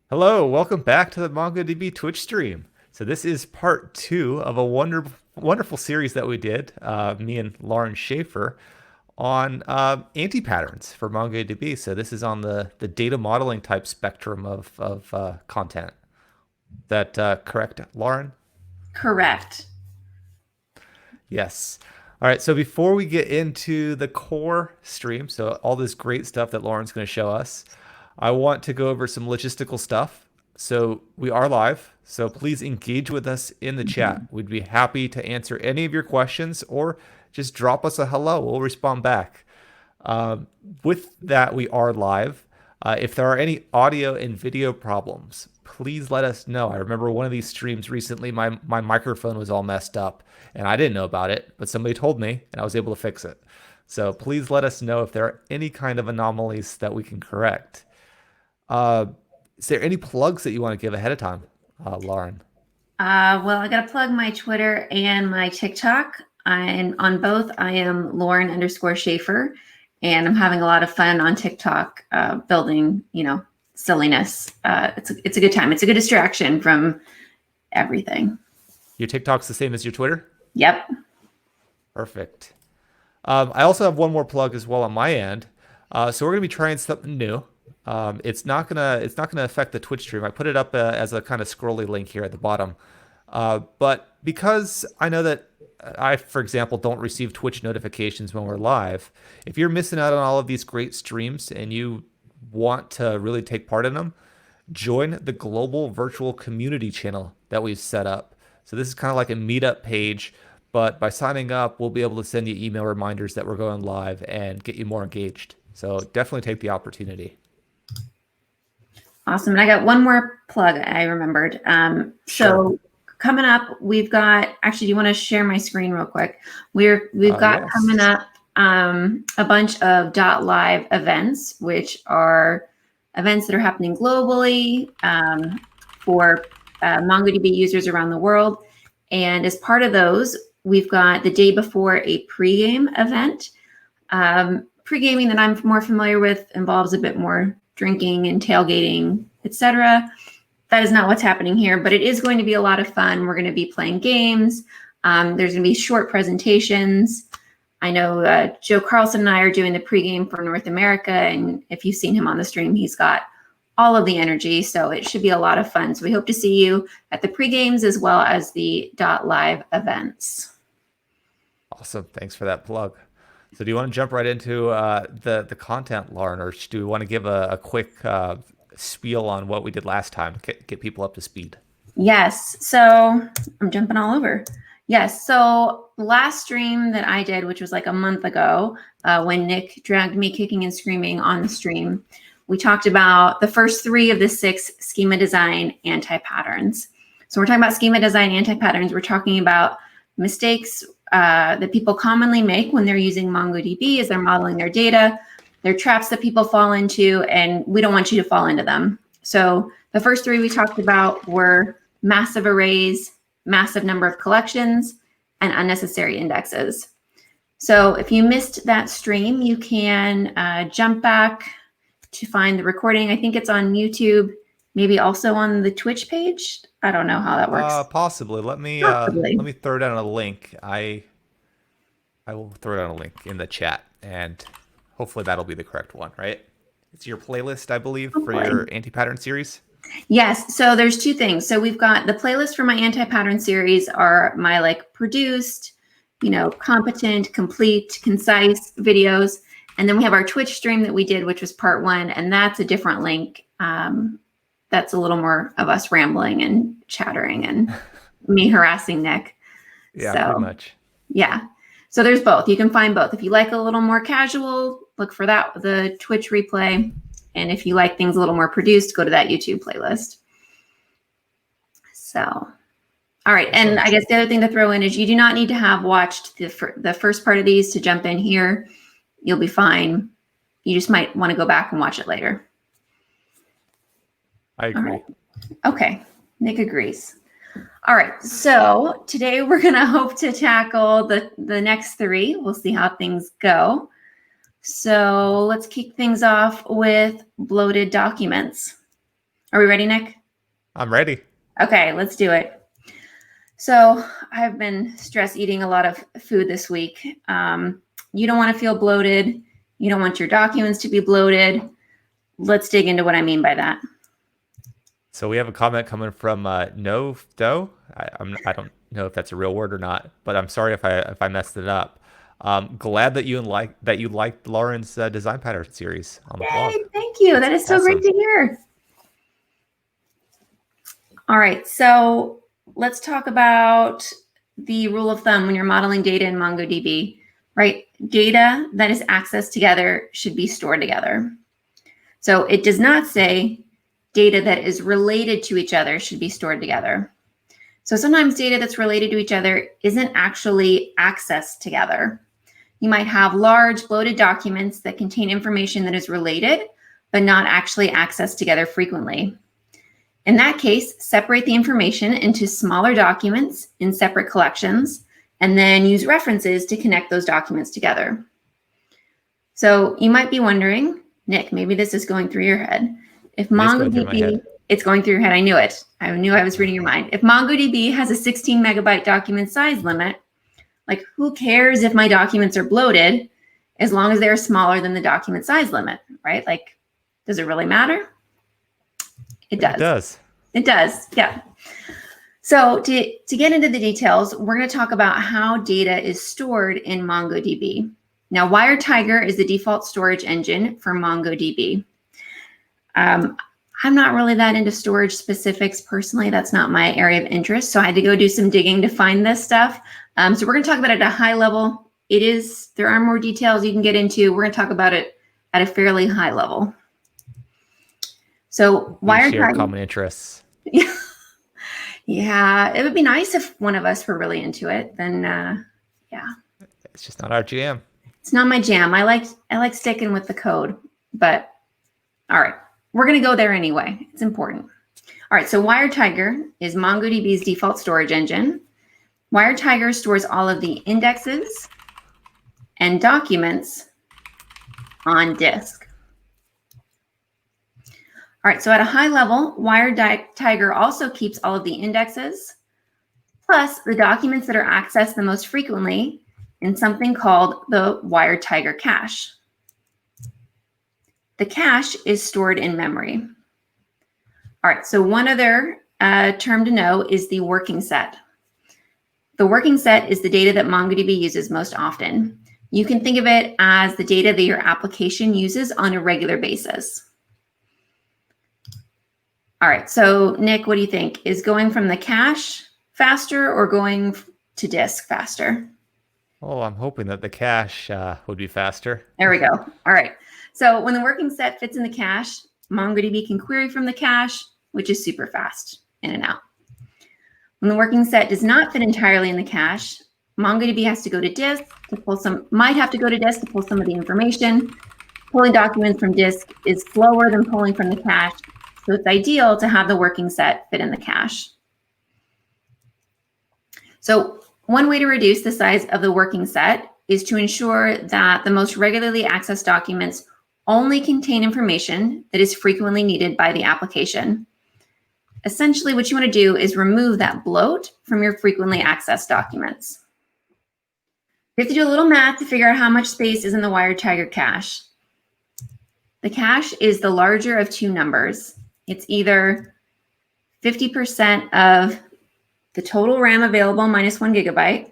Hello, welcome back to the MongoDB Twitch stream. So this is part two of a wonderful series that we did, me and Lauren Schaefer, on anti-patterns for MongoDB. So this is on the data modeling type spectrum of content. That correct, Lauren? Correct. Yes. All right, so before we get into the core stream, so all this great stuff that Lauren's going to show us, I want to go over some logistical stuff. So we are live, so please engage with us in the chat. Mhm. We'd be happy to answer any of your questions or just drop us a hello. We'll respond back. Um, with that, we are live. If there are any audio and video problems, please let us know. I remember one of these streams recently, my microphone was all messed up and I didn't know about it, but somebody told me and I was able to fix it. So please let us know if there are any kind of anomalies that we can correct. Uh, is there any plugs that you want to give ahead of time, Lauren? Well, I got to plug my Twitter and my TikTok. And on both, I am Lauren_Schaefer, and I'm having a lot of fun on TikTok, building, silliness. It's a good time. It's a good distraction from everything. Your TikTok's the same as your Twitter? Yep. Perfect. I also have one more plug as well on my end. So we're gonna be trying something new. It's not gonna affect the Twitch stream. I put it up as a kind of scrolly link here at the bottom. But because I know that I, for example, don't receive Twitch notifications when we're live, if you're missing out on all of these great streams and you want to really take part in them, join the global virtual community channel that we've set up. So this is kind of like a meetup page, but by signing up, we'll be able to send you email reminders that we're going live and get you more engaged. So definitely take the opportunity. Awesome. And I got one more plug I remembered. Sure. So coming up, we've got, actually, do you want to share my screen real quick? We've got coming Yes. up a bunch of .live events, which are events that are happening globally for MongoDB users around the world. And as part of those, we've got the day before a pregame event. Pre-gaming that I'm more familiar with involves a bit more drinking and tailgating, etc. That is not what's happening here, but it is going to be a lot of fun. We're going to be playing games. There's going to be short presentations. I know Joe Carlson and I are doing the pregame for North America, and if you've seen him on the stream, he's got all of the energy, so it should be a lot of fun. So we hope to see you at the pregames as well as the .live events. Awesome. Thanks for that plug. So do you want to jump right into the content, Lauren, or do we want to give a quick spiel on what we did last time, get people up to speed? Yes, so I'm jumping all over. Yes, so last stream that I did, which was like a month ago, when Nick dragged me kicking and screaming on the stream, we talked about the first three of the 6 schema design anti-patterns. So we're talking about schema design anti-patterns. We're talking about mistakes that people commonly make when they're using MongoDB as they're modeling their data. They're traps that people fall into, and we don't want you to fall into them. So the first 3 we talked about were massive arrays, massive number of collections, and unnecessary indexes. So if you missed that stream, you can jump back to find the recording. I think it's on YouTube, maybe also on the Twitch page. I don't know how that works. Possibly. Let me Possibly. throw down a link. I will throw down a link in the chat, and hopefully that'll be the correct one, right? It's your playlist, I believe, for Hopefully. your anti-pattern series. Yes, so there's 2 things. So we've got the playlist for my anti-pattern series are my produced, competent, complete, concise videos. And then we have our Twitch stream that we did, which was part 1, and that's a different link. That's a little more of us rambling and chattering and me harassing Nick. Yeah, pretty So much. yeah. So there's both. You can find both. If you like a little more casual, look for that, the Twitch replay. And if you like things a little more produced, go to that YouTube playlist. So, all right. And I guess the other thing to throw in is you do not need to have watched the first part of these to jump in here. You'll be fine. You just might want to go back and watch it later. I agree. Right. Okay. Nick agrees. All right. So today we're going to hope to tackle the next 3. We'll see how things go. So let's kick things off with bloated documents. Are we ready, Nick? I'm ready. Okay, let's do it. So I've been stress eating a lot of food this week. You don't want to feel bloated. You don't want your documents to be bloated. Let's dig into what I mean by that. So we have a comment coming from No Doe. I don't know if that's a real word or not, but I'm sorry if I messed it up. Glad that you liked Lauren's design pattern series on the blog. Yay, thank you. That is so great to hear. All right, so let's talk about the rule of thumb when you're modeling data in MongoDB, right? Data that is accessed together should be stored together. So it does not say data that is related to each other should be stored together. So sometimes data that's related to each other isn't actually accessed together. You might have large bloated documents that contain information that is related, but not actually accessed together frequently. In that case, separate the information into smaller documents in separate collections, and then use references to connect those documents together. So you might be wondering, Nick, maybe this is going through your head. If MongoDB, it's going through your head. I knew it. I knew I was reading your mind. If MongoDB has a 16 megabyte document size limit, like who cares if my documents are bloated as long as they're smaller than the document size limit, right? Like, does it really matter? It does. It does. It does. Yeah. So to get into the details, we're going to talk about how data is stored in MongoDB. Now, WiredTiger is the default storage engine for MongoDB. I'm not really that into storage specifics personally. That's not my area of interest. So I had to go do some digging to find this stuff. So we're going to talk about it at a high level. There are more details you can get into. We're going to talk about it at a fairly high level. So WiredTiger, common interests. Yeah, it would be nice if one of us were really into it. Then, yeah. It's just not our jam. It's not my jam. I like sticking with the code, but all right. We're going to go there anyway. It's important. All right, so WiredTiger is MongoDB's default storage engine. WiredTiger stores all of the indexes and documents on disk. All right, so at a high level, WiredTiger also keeps all of the indexes, plus the documents that are accessed the most frequently in something called the WiredTiger cache. The cache is stored in memory. All right, so one other term to know is the working set. The working set is the data that MongoDB uses most often. You can think of it as the data that your application uses on a regular basis. All right, so Nick, what do you think? Is going from the cache faster or going to disk faster? Oh, I'm hoping that the cache would be faster. There we go. All right. So when the working set fits in the cache, MongoDB can query from the cache, which is super fast, in and out. When the working set does not fit entirely in the cache, MongoDB has to go to disk to pull might have to go to disk to pull some of the information. Pulling documents from disk is slower than pulling from the cache, so it's ideal to have the working set fit in the cache. So one way to reduce the size of the working set is to ensure that the most regularly accessed documents only contain information that is frequently needed by the application. Essentially, what you want to do is remove that bloat from your frequently accessed documents. You have to do a little math to figure out how much space is in the WiredTiger cache. The cache is the larger of two numbers. It's either 50% of the total RAM available minus 1 gigabyte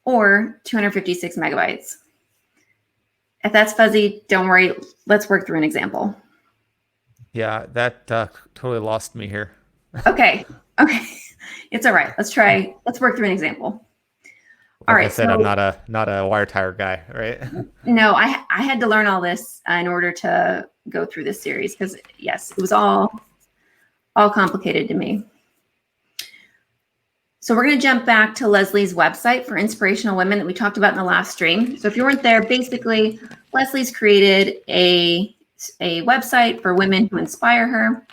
or 256 megabytes. If that's fuzzy, don't worry. Let's work through an example. Yeah, that totally lost me here. Okay. It's all right. Let's work through an example. All right. I said, so, I'm not a WiredTiger guy, right? No, I had to learn all this in order to go through this series because, yes, it was all complicated to me. So we're going to jump back to Leslie's website for Inspirational Women that we talked about in the last stream. So if you weren't there, basically, Leslie's created a website for women who inspire her.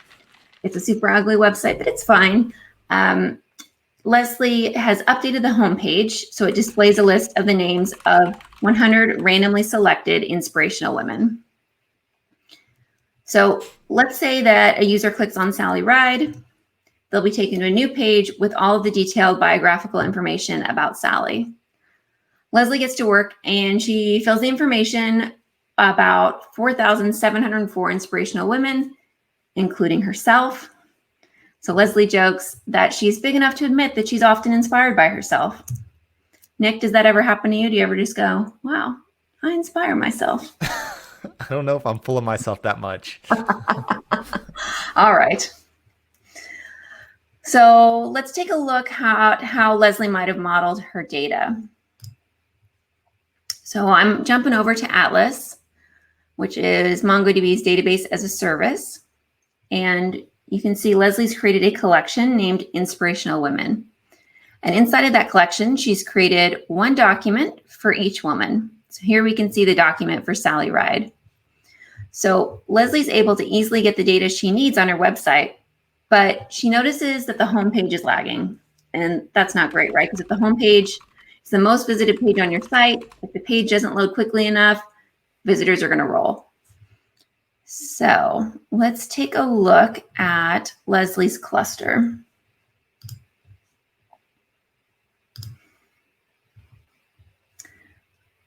It's a super ugly website, but it's fine. Leslie has updated the homepage, so it displays a list of the names of 100 randomly selected inspirational women. So let's say that a user clicks on Sally Ride. They'll be taken to a new page with all of the detailed biographical information about Sally. Leslie gets to work and she fills the information about 4,704 inspirational women, including herself. So Leslie jokes that she's big enough to admit that she's often inspired by herself. Nick, does that ever happen to you? Do you ever just go, wow, I inspire myself? I don't know if I'm full of myself that much. All right. So let's take a look at how Leslie might have modeled her data. So I'm jumping over to Atlas, which is MongoDB's database as a service. And you can see Leslie's created a collection named Inspirational Women. And inside of that collection, she's created one document for each woman. So here we can see the document for Sally Ride. So Leslie's able to easily get the data she needs on her website, but she notices that the homepage is lagging. And that's not great, right? Because if the homepage is the most visited page on your site, if the page doesn't load quickly enough, visitors are going to roll. So let's take a look at Leslie's cluster.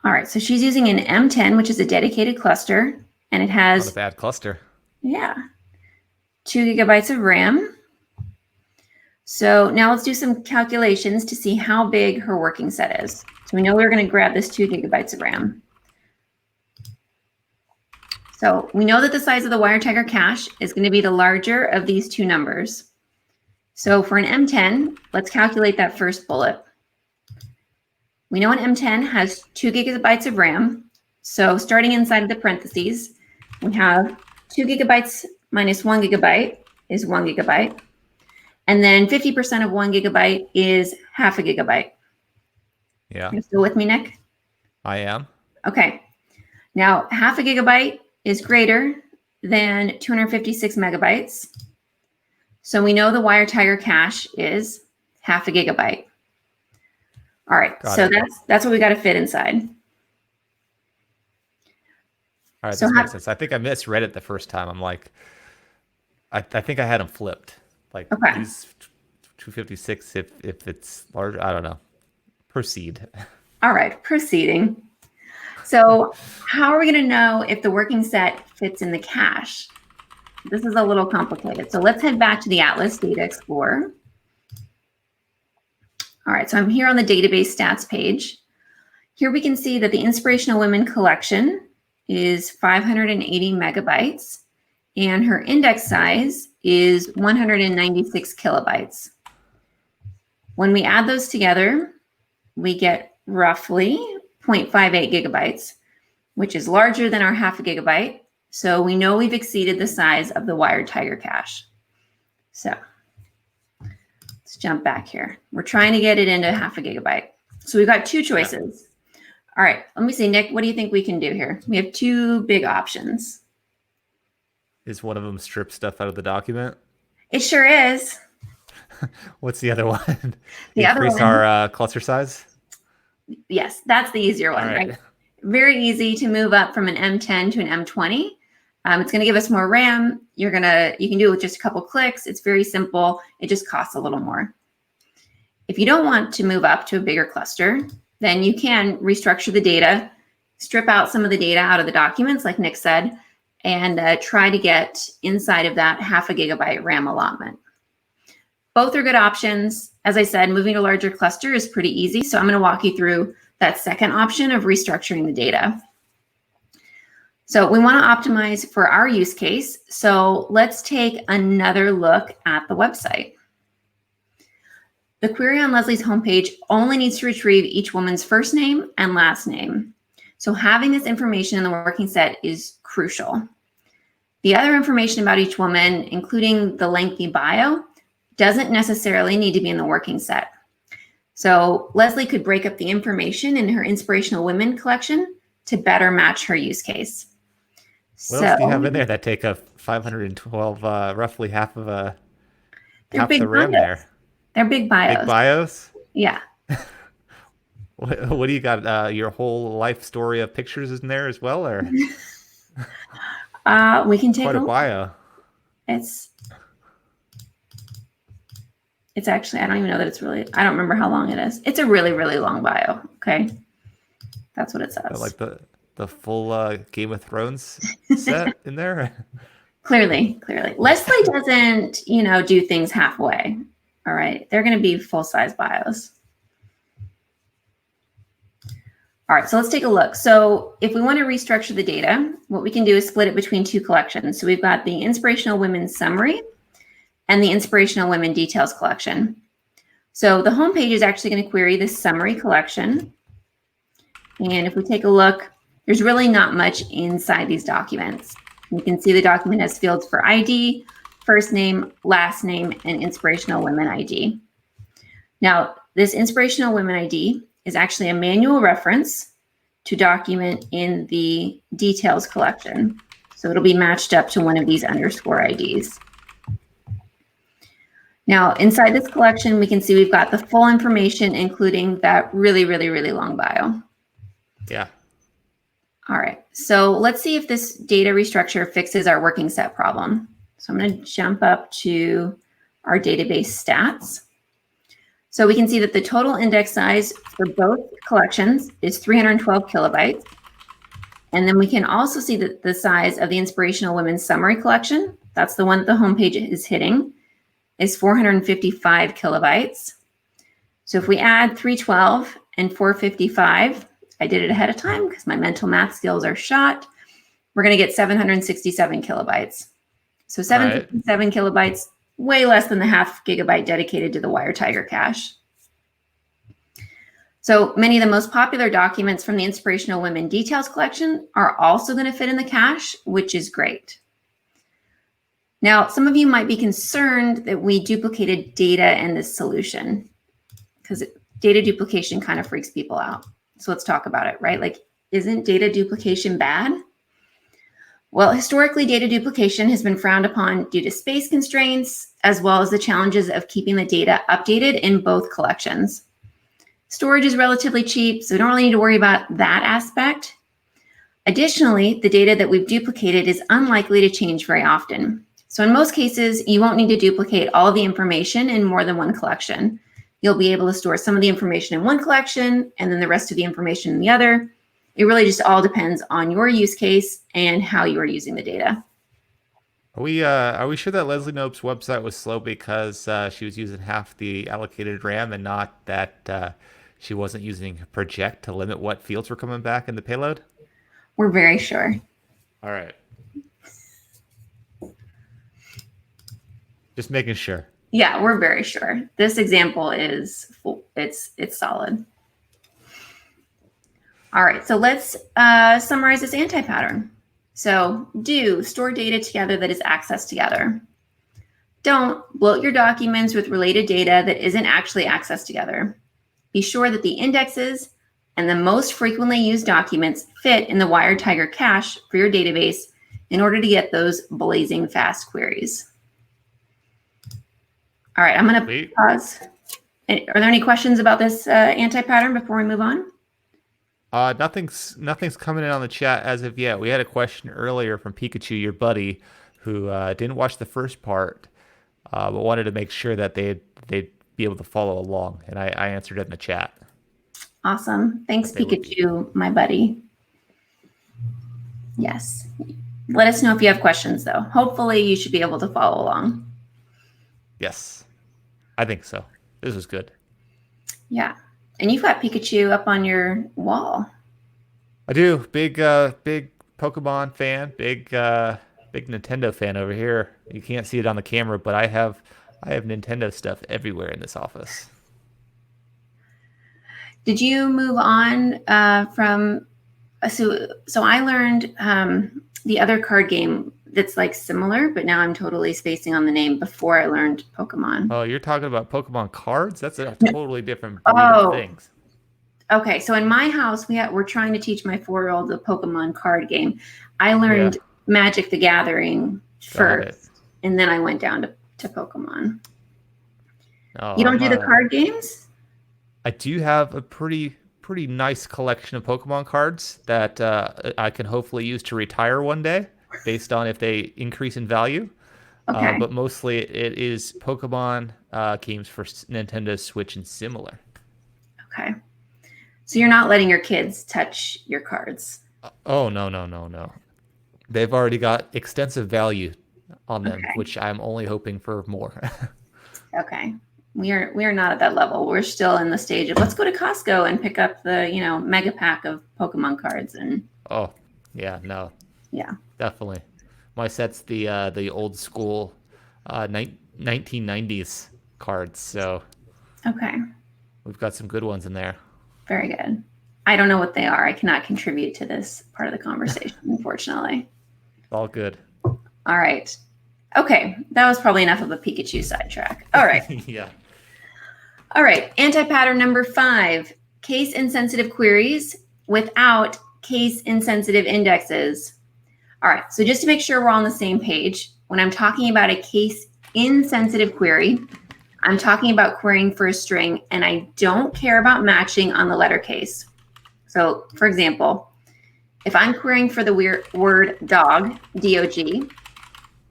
All right, so she's using an M10, which is a dedicated cluster, and it has Not a bad cluster. 2 gigabytes of RAM. So now let's do some calculations to see how big her working set is. So we know we're going to grab this 2 gigabytes of RAM. So we know that the size of the WireTiger cache is going to be the larger of these two numbers. So for an M10, let's calculate that first bullet. We know an M10 has 2 gigabytes of RAM. So starting inside of the parentheses, we have 2 gigabytes minus 1 gigabyte is 1 gigabyte. And then 50% of 1 gigabyte is half a gigabyte. Yeah. You still with me, Nick? I am. Okay. Now, half a gigabyte is greater than 256 megabytes. So we know the WireTiger cache is half a gigabyte. All right. Got it. That's what we got to fit inside. All right, So this makes sense. I think I misread it the first time. I'm like, I think I had them flipped. Like Okay. these 256 if it's large. I don't know. Proceed. All right. Proceeding. So how are we going to know if the working set fits in the cache? This is a little complicated. So let's head back to the Atlas Data Explorer. All right, so I'm here on the database stats page. Here we can see that the Inspirational Women collection is 580 megabytes, and her index size is 196 kilobytes. When we add those together, we get roughly 0.58 gigabytes, which is larger than our half a gigabyte. So we know we've exceeded the size of the WireTiger cache. So let's jump back here. We're trying to get it into half a gigabyte. So we've got two choices. All right, let me see, Nick, what do you think we can do here? We have two big options. Is one of them strip stuff out of the document? It sure is. What's the other one? The other Increase one- our cluster size? Yes, that's the easier one, All right. right? Very easy to move up from an M10 to an M20. It's going to give us more RAM. You can do it with just a couple clicks. It's very simple. It just costs a little more. If you don't want to move up to a bigger cluster, then you can restructure the data, strip out some of the data out of the documents, like Nick said, and try to get inside of that half a gigabyte RAM allotment. Both are good options. As I said, moving to a larger cluster is pretty easy. So I'm going to walk you through that second option of restructuring the data. So we want to optimize for our use case. So let's take another look at the website. The query on Leslie's homepage only needs to retrieve each woman's first name and last name. So having this information in the working set is crucial. The other information about each woman, including the lengthy bio, doesn't necessarily need to be in the working set. So Leslie could break up the information in her Inspirational Women collection to better match her use case. What else do you have in there that take up 512, roughly half of half the RAM there? They're big bios. Big bios? Yeah. What do you got? Your whole life story of pictures is in there as well, or? We can take Quite a a look. bio. It's actually, I don't even know that it's really, I don't remember how long it is. It's a really, really long bio. Okay. That's what it says. Like the full Game of Thrones set in there. Clearly. Leslie doesn't, do things halfway. All right. They're going to be full-size bios. All right, so let's take a look. So if we want to restructure the data, what we can do is split it between two collections. So we've got the Inspirational Women Summary and the Inspirational Women Details collection. So the homepage is actually going to query the summary collection. And if we take a look, there's really not much inside these documents. You can see the document has fields for ID, first name, last name, and Inspirational Women ID. Now, this Inspirational Women ID is actually a manual reference to document in the details collection. So it'll be matched up to one of these underscore IDs. Now, inside this collection, we can see we've got the full information, including that really, really, really long bio. Yeah. All right, so let's see if this data restructure fixes our working set problem. So I'm going to jump up to our database stats. So we can see that the total index size for both collections is 312 kilobytes. And then we can also see that the size of the Inspirational Women Summary collection, that's the one that the homepage is hitting, is 455 kilobytes. So if we add 312 and 455, I did it ahead of time because my mental math skills are shot, we're going to get 767 kilobytes. So 757 kilobytes, way less than the half gigabyte dedicated to the WireTiger cache. So many of the most popular documents from the Inspirational Women Details collection are also going to fit in the cache, which is great. Now, some of you might be concerned that we duplicated data in this solution because data duplication kind of freaks people out. So let's talk about it, right? Like, isn't data duplication bad? Well, historically, data duplication has been frowned upon due to space constraints, as well as the challenges of keeping the data updated in both collections. Storage is relatively cheap, so we don't really need to worry about that aspect. Additionally, the data that we've duplicated is unlikely to change very often. So in most cases, you won't need to duplicate all of the information in more than one collection. You'll be able to store some of the information in one collection and then the rest of the information in the other. It really just all depends on your use case and how you are using the data. Are we sure that Leslie Knope's website was slow because she was using half the allocated RAM and not that she wasn't using project to limit what fields were coming back in the payload? We're very sure. All right. Just making sure. Yeah, we're very sure. This example is it's solid. All right, so let's summarize this anti-pattern. So do store data together that is accessed together. Don't bloat your documents with related data that isn't actually accessed together. Be sure that the indexes and the most frequently used documents fit in the WireTiger cache for your database in order to get those blazing fast queries. All right, I'm going to pause. Are there any questions about this anti-pattern before we move on? Nothing's coming in on the chat as of yet. We had a question earlier from Pikachu, your buddy, who didn't watch the first part, but wanted to make sure that they'd be able to follow along, and I answered it in the chat. Awesome. Thanks, Pikachu, my buddy. Yes. Let us know if you have questions, though. Hopefully, you should be able to follow along. Yes, I think so. This was good. Yeah. And you've got Pikachu up on your wall. I do. Big Pokemon fan. Big Nintendo fan over here. You can't see it on the camera, but I have Nintendo stuff everywhere in this office. Did you move on from? So I learned the other card game that's like similar, but now I'm totally spacing on the name before I learned Pokemon. Oh, you're talking about Pokemon cards? That's a totally different breed of things. Okay, so in my house, we're trying to teach my 4-year-old the Pokemon card game. I learned Magic the Gathering first, and then I went down to Pokemon. You don't do the card games? I do have a pretty nice collection of Pokemon cards that I can hopefully use to retire one day. based on if they increase in value. Okay. But mostly it is Pokemon games for Nintendo Switch and similar. Okay. So you're not letting your kids touch your cards. Oh, no, no, no, no. They've already got extensive value on them, Okay. which I'm only hoping for more. Okay. We are not at that level. We're still in the stage of let's go to Costco and pick up the, mega pack of Pokemon cards and Oh, yeah, no, yeah. definitely. My set's the old school 1990s cards, so Okay. we've got some good ones in there. Very good. I don't know what they are. I cannot contribute to this part of the conversation, unfortunately. All good. All right. Okay. That was probably enough of a Pikachu sidetrack. All right. Yeah. All right. Anti-pattern number 5, case insensitive queries without case insensitive indexes. All right. So just to make sure we're all on the same page, when I'm talking about a case insensitive query, I'm talking about querying for a string, and I don't care about matching on the letter case. So for example, if I'm querying for the word dog, D-O-G,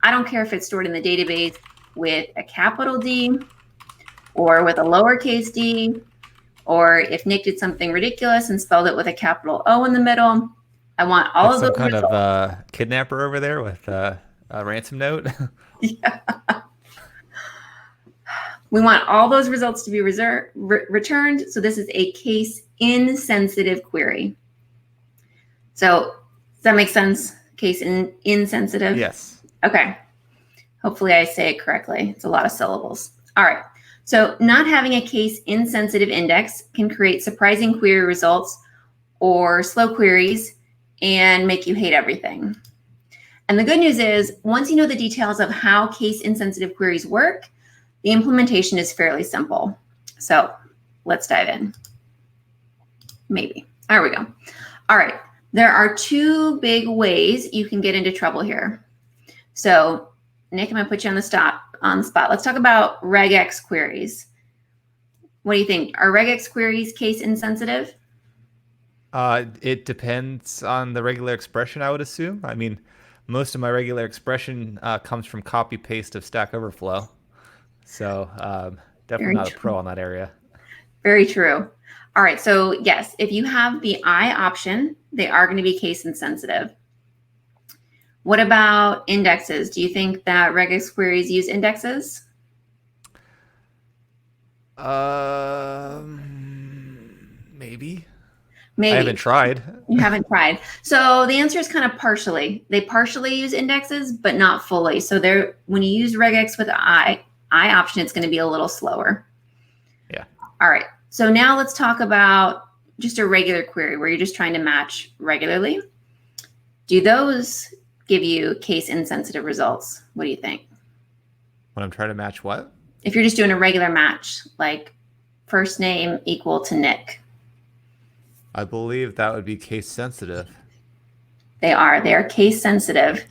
I don't care if it's stored in the database with a capital D or with a lowercase d, or if Nick did something ridiculous and spelled it with a capital O in the middle. I want all Like of some those kind results. of kidnapper over there with a ransom note. Yeah. We want all those results to be returned. So this is a case insensitive query. So does that make sense? Case insensitive? Yes. Okay. Hopefully I say it correctly. It's a lot of syllables. All right. So not having a case insensitive index can create surprising query results or slow queries and make you hate everything. And the good news is, once you know the details of how case insensitive queries work, the implementation is fairly simple. So let's dive in. Maybe. There we go. All right. There are 2 big ways you can get into trouble here. So Nick, I'm going to put you on the spot. Let's talk about regex queries. What do you think? Are regex queries case insensitive? It depends on the regular expression, I would assume. I mean, most of my regular expression comes from copy paste of Stack Overflow. So definitely Very not a true. pro on that area. Very true. All right. So yes, if you have the I option, they are going to be case insensitive. What about indexes? Do you think that regex queries use indexes? Maybe. Maybe. I haven't tried. You haven't tried. So the answer is kind of partially. They partially use indexes, but not fully. So when you use regex with I option, it's going to be a little slower. Yeah. All right. So now let's talk about just a regular query where you're just trying to match regularly. Do those give you case insensitive results? What do you think? When I'm trying to match what? If you're just doing a regular match, like first name equal to Nick. I believe that would be case sensitive. They are case sensitive,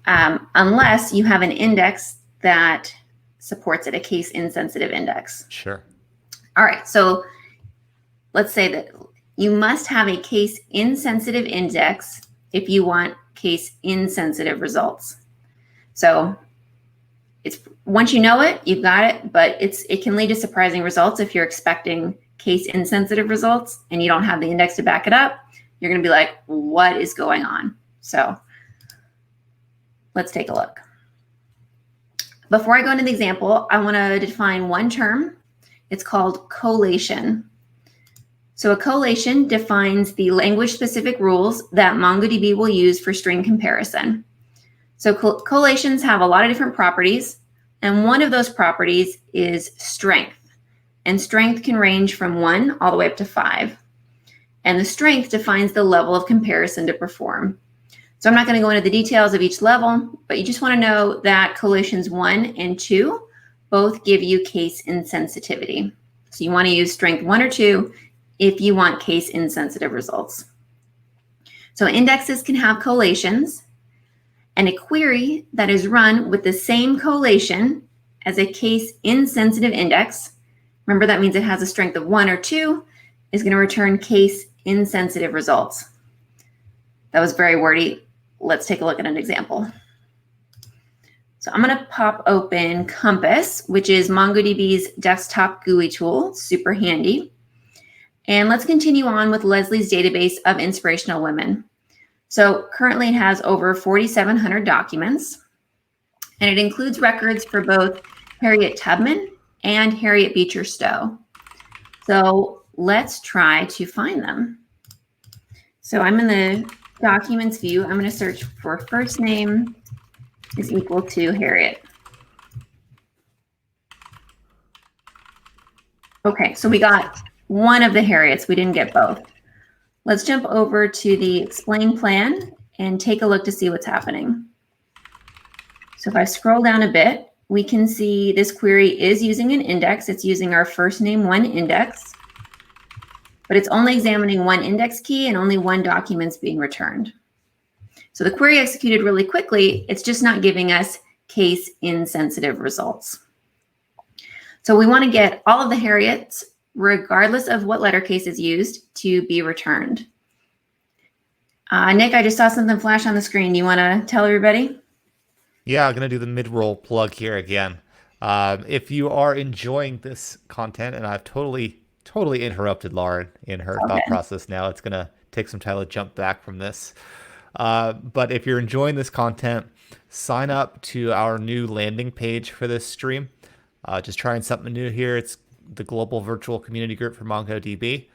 unless you have an index that supports it, a case insensitive index. Sure. All right. So let's say that you must have a case insensitive index if you want case insensitive results. So it's once you know it, you've got it, but it can lead to surprising results if you're expecting case insensitive results and you don't have the index to back it up. You're going to be like, what is going on? So let's take a look. Before I go into the example, I want to define one term. It's called collation. So a collation defines the language-specific rules that MongoDB will use for string comparison. So collations have a lot of different properties, and one of those properties is strength. And strength can range from 1 all the way up to 5. And the strength defines the level of comparison to perform. So I'm not going to go into the details of each level, but you just want to know that collations 1 and 2 both give you case insensitivity. So you want to use strength 1 or 2 if you want case insensitive results. So indexes can have collations, and a query that is run with the same collation as a case insensitive index, remember that means it has a strength of 1 or 2, is going to return case insensitive results. That was very wordy. let's take a look at an example. So I'm going to pop open Compass, which is MongoDB's desktop GUI tool, super handy. And let's continue on with Leslie's database of inspirational women. So currently it has over 4,700 documents, and it includes records for both Harriet Tubman and Harriet Beecher Stowe. So let's try to find them. So I'm in the documents view. I'm going to search for first name is equal to Harriet. Okay, so we got one of the Harriets. We didn't get both. Let's jump over to the explain plan and take a look to see what's happening. So if I scroll down a bit, we can see this query is using an index. It's using our first name one index, but it's only examining one index key and only one document's being returned. So the query executed really quickly. It's just not giving us case insensitive results. So we want to get all of the Harriets, regardless of what letter case is used, to be returned. Nick, I just saw something flash on the screen. You want to tell everybody? Yeah, I'm going to do the mid-roll plug here again. If you are enjoying this content, and I've totally interrupted Lauren in her thought process now, it's going to take some time to jump back from this. But if you're enjoying this content, sign up to our new landing page for this stream. Just trying something new here. It's the global virtual community group for MongoDB.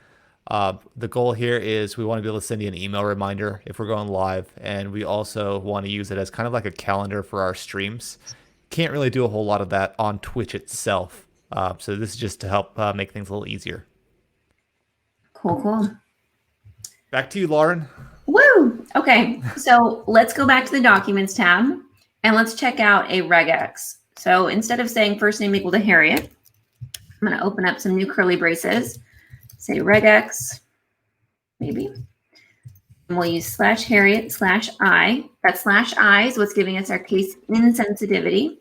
The goal here is we want to be able to send you an email reminder if we're going live, and we also want to use it as kind of like a calendar for our streams. Can't really do a whole lot of that on Twitch itself. So this is just to help make things a little easier. Cool. Back to you, Lauren. Woo! Okay, so let's go back to the Documents tab, and let's check out a regex. So instead of saying first name equal to Harriet, I'm going to open up some new curly braces, say regex, maybe. And we'll use /Harriet /I. That /I is what's giving us our case insensitivity.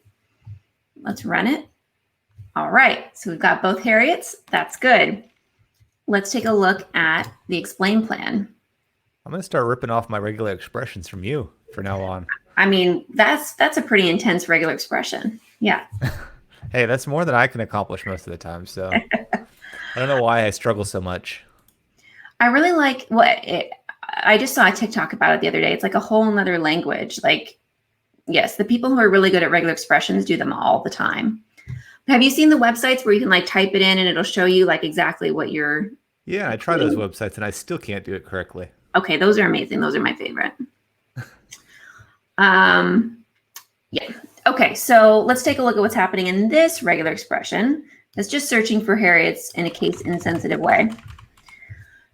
Let's run it. All right, so we've got both Harriets. That's good. Let's take a look at the explain plan. I'm going to start ripping off my regular expressions from you from now on. I mean, that's a pretty intense regular expression. Yeah. Hey, that's more than I can accomplish most of the time. So I don't know why I struggle so much. I really like I just saw a TikTok about it the other day. It's like a whole nother language. Like, yes, the people who are really good at regular expressions do them all the time. Have you seen the websites where you can like type it in and it'll show you like exactly what you're... Yeah, I try those websites and I still can't do it correctly. Okay, those are amazing. Those are my favorite. Yeah. Okay, so let's take a look at what's happening in this regular expression. It's just searching for Harriet's in a case insensitive way.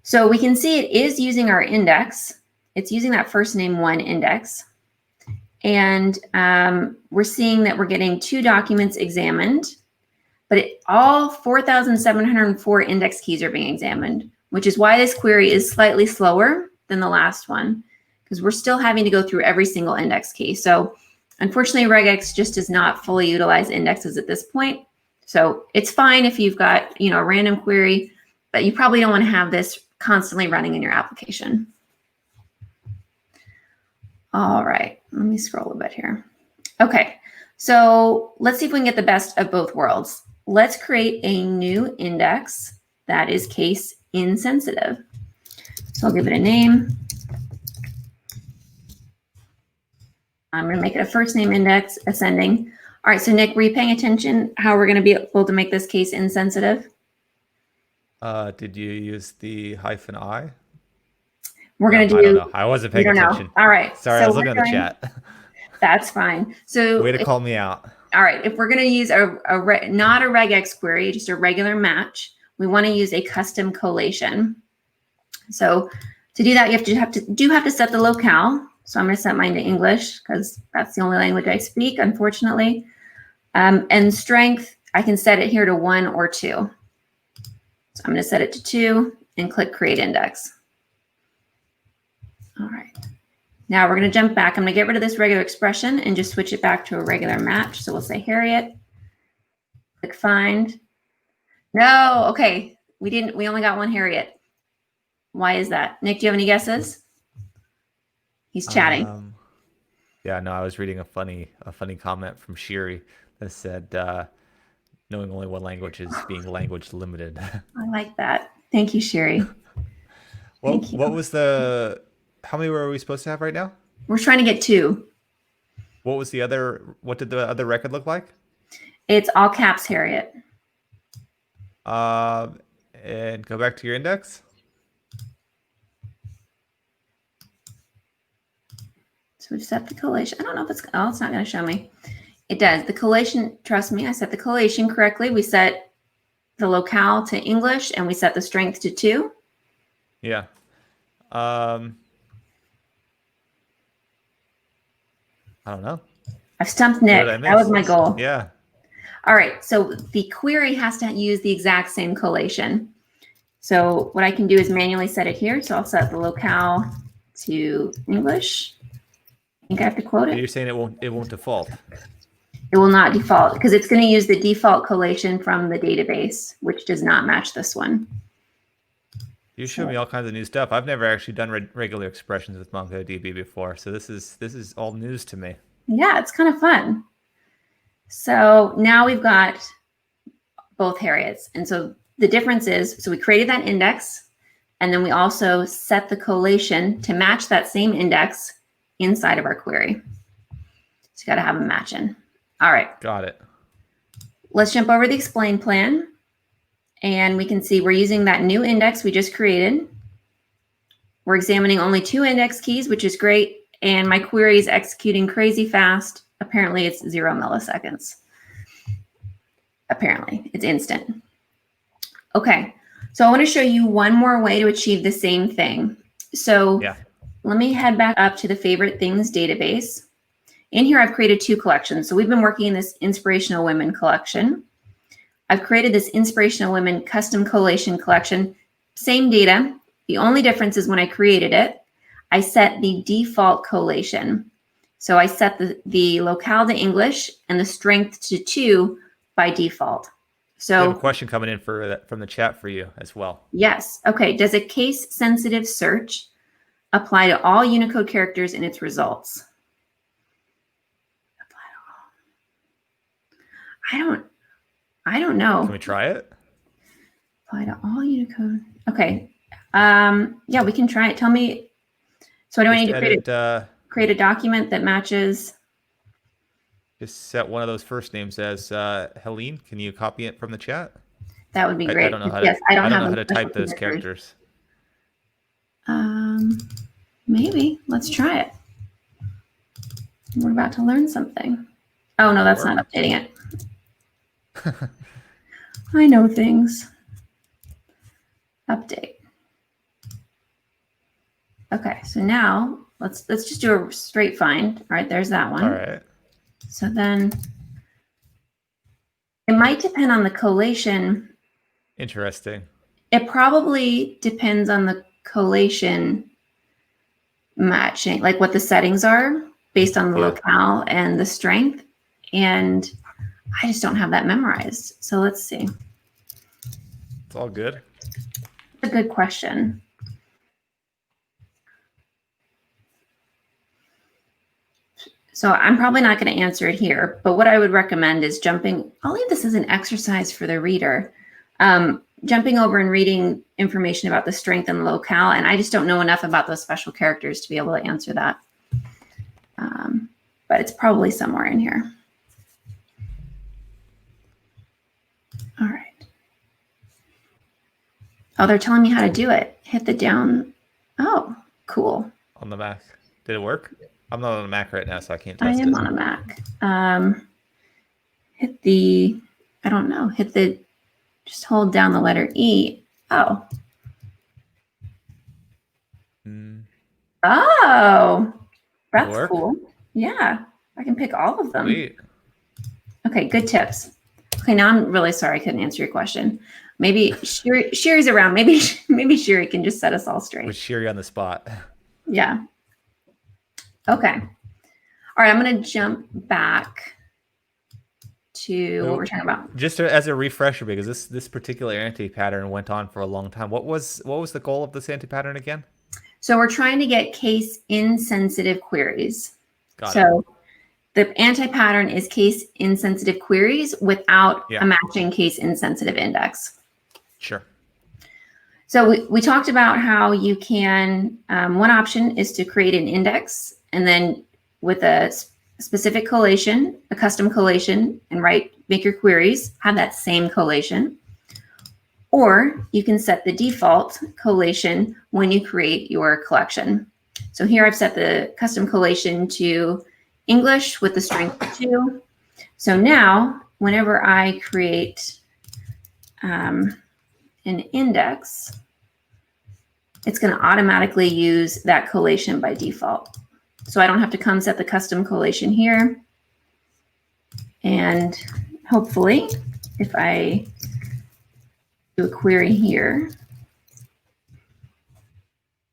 So we can see it is using our index. It's using that first name one index. And we're seeing that we're getting two documents examined, but all 4,704 index keys are being examined, which is why this query is slightly slower than the last one, because we're still having to go through every single index key. So unfortunately, regex just does not fully utilize indexes at this point. So it's fine if you've got, a random query, but you probably don't want to have this constantly running in your application. All right, let me scroll a bit here. Okay, so let's see if we can get the best of both worlds. Let's create a new index that is case insensitive. So I'll give it a name. I'm going to make it a first name index ascending. All right, so Nick, were you paying attention how we're going to be able to make this case insensitive? Did you use the -I? We're going to do... I don't know. I wasn't paying attention. All right. Sorry, I was looking at the chat. That's fine. So way to call me out. All right, if we're going to use not a regex query, just a regular match, we want to use a custom collation. So to do that, you have to set the locale. So I'm going to set mine to English because that's the only language I speak, unfortunately. And strength, I can set it here to 1 or 2. So I'm going to set it to 2 and click Create Index. All right. Now we're going to jump back. I'm going to get rid of this regular expression and just switch it back to a regular match. So we'll say Harriet. Click Find. No, okay. We only got one Harriet. Why is that? Nick, do you have any guesses? He's chatting. Yeah, no, I was reading a funny comment from Shiri that said knowing only one language is being language limited. I like that. Thank you, Sherry. Thank What you. was the how many were we supposed to have right now? We're trying to get two. What was the other what did the other record look like? It's all caps, Harriet. Um and go back to your index. So we've set the collation. I don't know if it's, oh, it's not going to show me. It does. The collation, trust me, I set the collation correctly. We set the locale to English and we set the strength to 2. Yeah. Um I don't know. I've stumped What Nick. did I That was miss? my goal. Yeah. All right. So the query has to use the exact same collation. So what I can do is manually set it here. So I'll set the locale to English. I think I have to quote And it. you're saying it won't default. It will not default because it's going to use the default collation from the database, which does not match this one. You showed me all kinds of new stuff. I've never actually done regular expressions with MongoDB before, so this is all news to me. Yeah, it's kind of fun. So now we've got both Harriets. And so the difference is, so we created that index, and then we also set the collation to match that same index inside of our query. So you got to have them matching. All right, Got it. let's jump over the explain plan. And we can see we're using that new index we just created. We're examining only 2 index keys, which is great. And my query is executing crazy fast. Apparently it's 0 milliseconds. Apparently it's instant. Okay, so I want to show you one more way to achieve the same thing. So Yeah. let me head back up to the favorite things database. In here, I've created 2 collections. So we've been working in this Inspirational Women collection. I've created this Inspirational Women custom collation collection. Same data. The only difference is when I created it, I set the default collation. So I set the locale to English and the strength to 2 by default. We have a So question coming in from the chat for you as well. yes. Okay. Does a case-sensitive search apply to all Unicode characters in its results? I don't know. Can we try it? Apply to all Unicode. Okay. Yeah, we can try it. Tell me. So do I need to create a document that matches? Just set one of those first names as Helene. Can you copy it from the chat? That would be great. I don't know how Yes, to. I don't I don't have know how a to type special those characters. Maybe. Let's try it. We're about to learn something. Oh, no, that's not updating it. I know things. Update. Okay, so now let's just do a straight find. All right, there's that one. All right. So then it might depend on the collation. Interesting. It probably depends on the collation matching, like what the settings are based on the locale and the strength. And I just don't have that memorized. So let's see. It's all good. That's a good question. So I'm probably not going to answer it here, but what I would recommend is jumping. I'll leave this as an exercise for the reader. Jumping over and reading information about the strength and locale. And I just don't know enough about those special characters to be able to answer that. But it's probably somewhere in here. All right. Oh, they're telling me how to do it. Hit the down. Oh, cool. On the Mac. Did it work? I'm not on a Mac right now, so I can't I test am it. on a Mac. Hit the, I don't know, hit the, just hold down the letter E. Oh. Oh, that's cool. Yeah, I can pick all of them. Sweet. Okay, good tips. Okay, now I'm really sorry I couldn't answer your question. Maybe Sherry's around. Maybe Sherry can just set us all straight. With Sherry on the spot. Yeah. Okay. All right, I'm going to jump back to what we're talking about. Just as a refresher, because this particular anti-pattern went on for a long time. What was the goal of this anti-pattern again? So we're trying to get case insensitive queries. Got it. So the anti-pattern is case insensitive queries without Yeah. a matching case insensitive index. Sure. So we talked about how you can, one option is to create an index and then with a specific collation, a custom collation, and make your queries have that same collation. Or you can set the default collation when you create your collection. So here I've set the custom collation to English with the strength 2. So now whenever I create an index, it's going to automatically use that collation by default. So I don't have to come set the custom collation here. And hopefully, if I do a query here,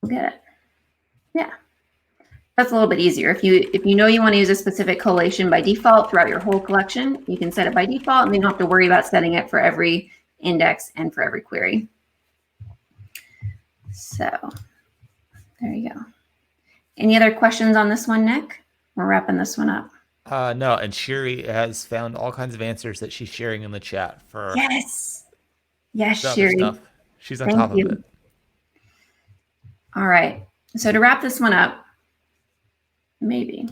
we'll get it. Yeah, that's a little bit easier. If you know you want to use a specific collation by default throughout your whole collection, you can set it by default, and you don't have to worry about setting it for every index and for every query. So there you go. Any other questions on this one, Nick? We're wrapping this one up. No, and Sherry has found all kinds of answers that she's sharing in the chat for Yes, Sherry. Sherry. She's on top of it. All right. So to wrap this one up, maybe.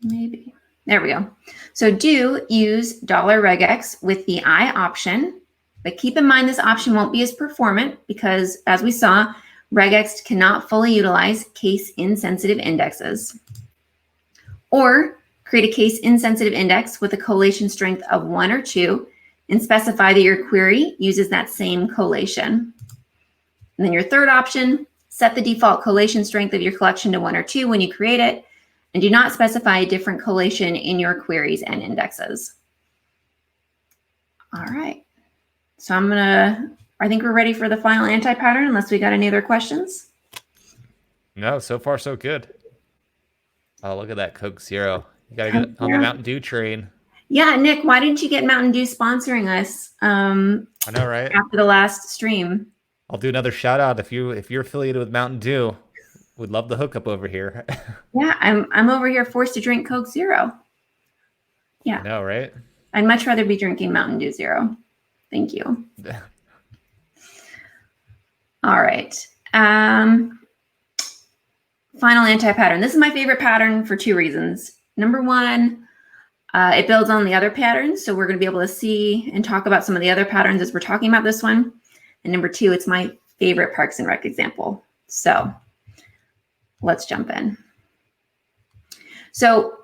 There we go. So do use $regex with the I option, but keep in mind this option won't be as performant because, as we saw, regex cannot fully utilize case insensitive indexes. Or create a case insensitive index with a collation strength of 1 or 2 and specify that your query uses that same collation. And then your third option, set the default collation strength of your collection to 1 or 2 when you create it, and do not specify a different collation in your queries and indexes. All right. So I think we're ready for the final anti-pattern unless we got any other questions. No, so far so good. Oh, look at that Coke Zero. You gotta get on the Mountain Dew train. Yeah, Nick, why didn't you get Mountain Dew sponsoring us? I know, right? After the last stream. I'll do another shout out if you're affiliated with Mountain Dew. Would love the hookup over here. Yeah, I'm over here forced to drink Coke Zero. Yeah. I know, right? I'd much rather be drinking Mountain Dew Zero. Thank you. All right. Final anti-pattern. This is my favorite pattern for 2 reasons. Number 1, it builds on the other patterns. So we're going to be able to see and talk about some of the other patterns as we're talking about this one. And number 2, it's my favorite Parks and Rec example. So let's jump in. So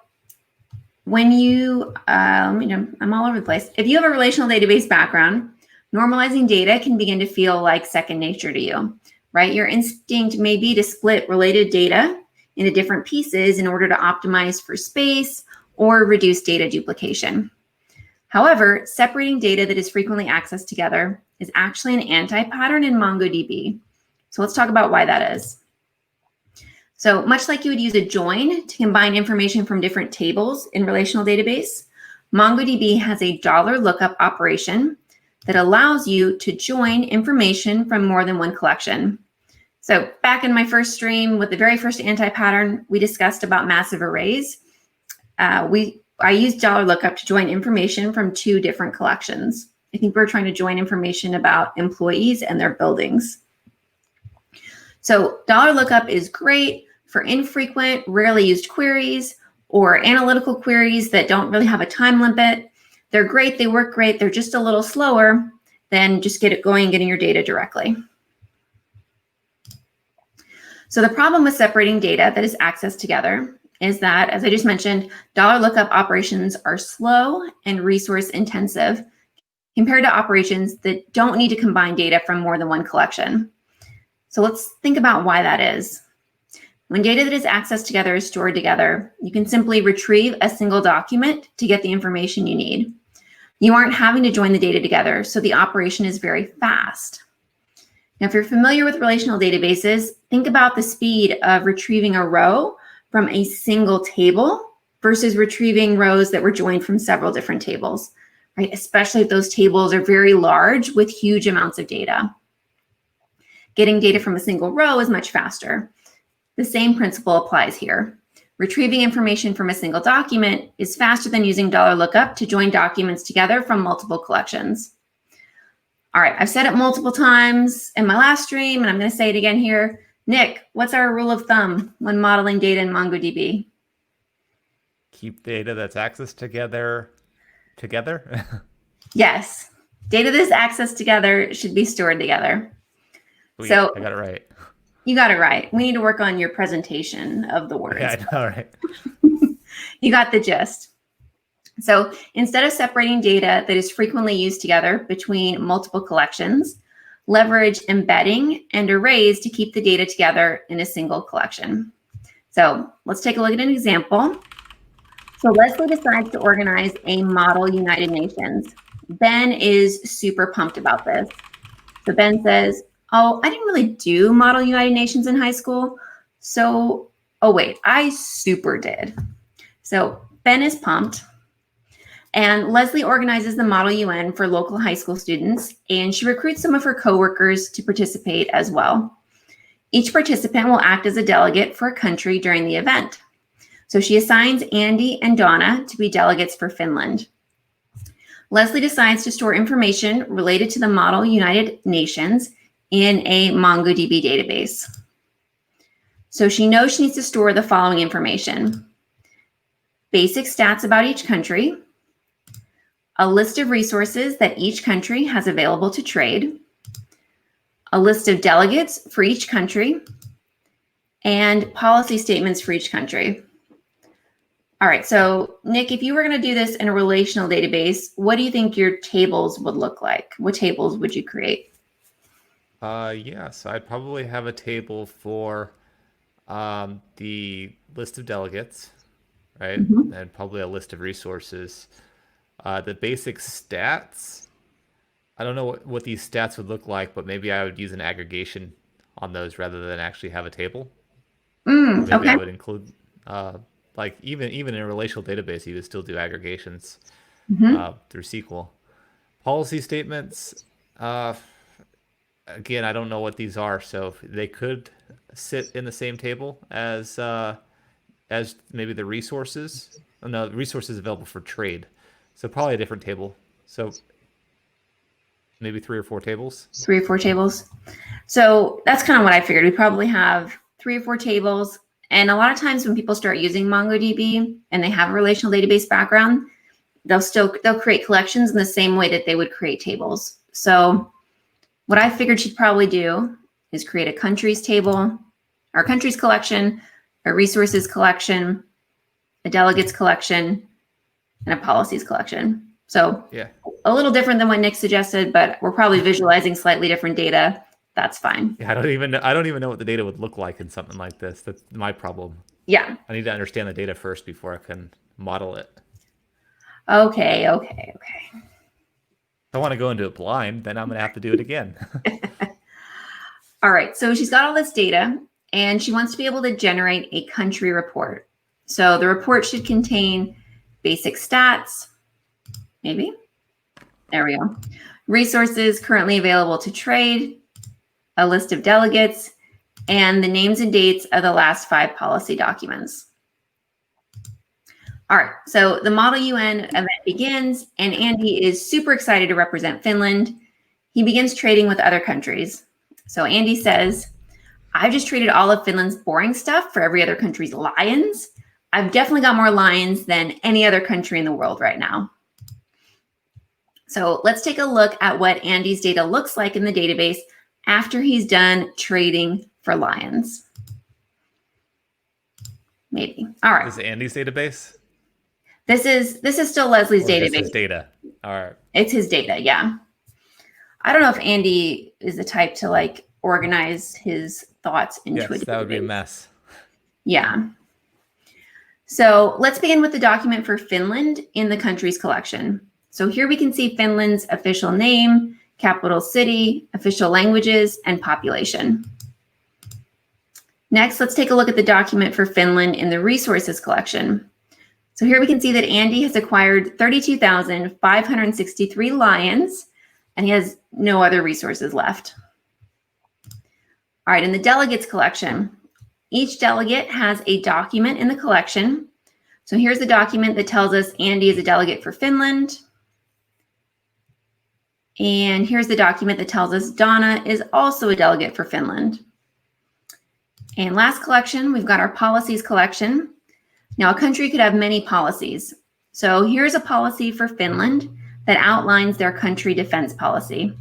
when you, I'm all over the place. If you have a relational database background, normalizing data can begin to feel like second nature to you, right? Your instinct may be to split related data into different pieces in order to optimize for space or reduce data duplication. However, separating data that is frequently accessed together is actually an anti-pattern in MongoDB. So let's talk about why that is. So much like you would use a join to combine information from different tables in relational database, MongoDB has a $lookup operation that allows you to join information from more than one collection. So back in my first stream with the very first anti-pattern, we discussed about massive arrays. I used $lookup to join information from 2 different collections. I think we're trying to join information about employees and their buildings. So $lookup is great for infrequent, rarely used queries or analytical queries that don't really have a time limit. They're great, they work great, they're just a little slower than just get it going and getting your data directly. So the problem with separating data that is accessed together is that, as I just mentioned, $lookup operations are slow and resource intensive compared to operations that don't need to combine data from more than one collection. So let's think about why that is. When data that is accessed together is stored together, you can simply retrieve a single document to get the information you need. You aren't having to join the data together, so the operation is very fast. Now, if you're familiar with relational databases, think about the speed of retrieving a row from a single table versus retrieving rows that were joined from several different tables, right? Especially if those tables are very large with huge amounts of data. Getting data from a single row is much faster. The same principle applies here. Retrieving information from a single document is faster than using $lookup to join documents together from multiple collections. All right, I've said it multiple times in my last stream, and I'm going to say it again here. Nick, what's our rule of thumb when modeling data in MongoDB? Keep data that's accessed together. Yes. Data that's accessed together should be stored together. Sweet, So I got it right. You got it right. We need to work on your presentation of the words. Yeah, I know, right? You got the gist. So instead of separating data that is frequently used together between multiple collections, leverage embedding and arrays to keep the data together in a single collection. So let's take a look at an example. So Leslie decides to organize a model United Nations. Ben is super pumped about this. So Ben says, oh, I didn't really do Model United Nations in high school. So, oh wait, I super did. So Ben is pumped. And Leslie organizes the Model UN for local high school students, and she recruits some of her coworkers to participate as well. Each participant will act as a delegate for a country during the event. So she assigns Andy and Donna to be delegates for Finland. Leslie decides to store information related to the Model United Nations in a MongoDB database. So she knows she needs to store the following information: basic stats about each country, a list of resources that each country has available to trade, a list of delegates for each country, and policy statements for each country. All right, so Nick, if you were going to do this in a relational database, what do you think your tables would look like? What tables would you create? Yeah, so I'd probably have a table for the list of delegates, right? Mhm. And probably a list of resources. The basic stats, I don't know what these stats would look like, but maybe I would use an aggregation on those rather than actually have a table. Maybe Okay. I would include, like even in a relational database, you would still do aggregations Mhm. through SQL. Policy statements, again, I don't know what these are, so they could sit in the same table as maybe the resources. Oh, no, the resources available for trade. So probably a different table. So maybe 3 or 4 tables. 3 or 4 tables. So that's kind of what I figured. We probably have 3 or 4 tables. And a lot of times when people start using MongoDB and they have a relational database background, they'll create collections in the same way that they would create tables. So what I figured she'd probably do is create a countries table, or countries collection, a resources collection, a delegates collection, and a policies collection. So Yeah. a little different than what Nick suggested, but we're probably visualizing slightly different data. That's fine. Yeah, I don't even know what the data would look like in something like this. That's my problem. Yeah. I need to understand the data first before I can model it. Okay. If I want to go into it blind, then I'm going to have to do it again. All right. So she's got all this data and she wants to be able to generate a country report. So the report should contain basic stats, maybe. There we go. Resources currently available to trade, a list of delegates, and the names and dates of the last 5 policy documents. All right, so the Model UN event begins, and Andy is super excited to represent Finland. He begins trading with other countries. So Andy says, I've just traded all of Finland's boring stuff for every other country's lions. I've definitely got more lions than any other country in the world right now. So let's take a look at what Andy's data looks like in the database after he's done trading for lions. Maybe. All right. This is Andy's database? This is still Leslie's Or database. This is data. All right. It's his data, yeah. I don't know if Andy is the type to like organize his thoughts into a database. That would be a mess. Yeah. So let's begin with the document for Finland in the countries collection. So here we can see Finland's official name, capital city, official languages, and population. Next, let's take a look at the document for Finland in the resources collection. So here we can see that Andy has acquired 32,563 lions, and he has no other resources left. All right, in the delegates collection, Each delegate has a document in the collection. So here's the document that tells us Andy is a delegate for Finland. And here's the document that tells us Donna is also a delegate for Finland. And last collection, we've got our policies collection. Now, a country could have many policies. So here's a policy for Finland that outlines their country defense policy.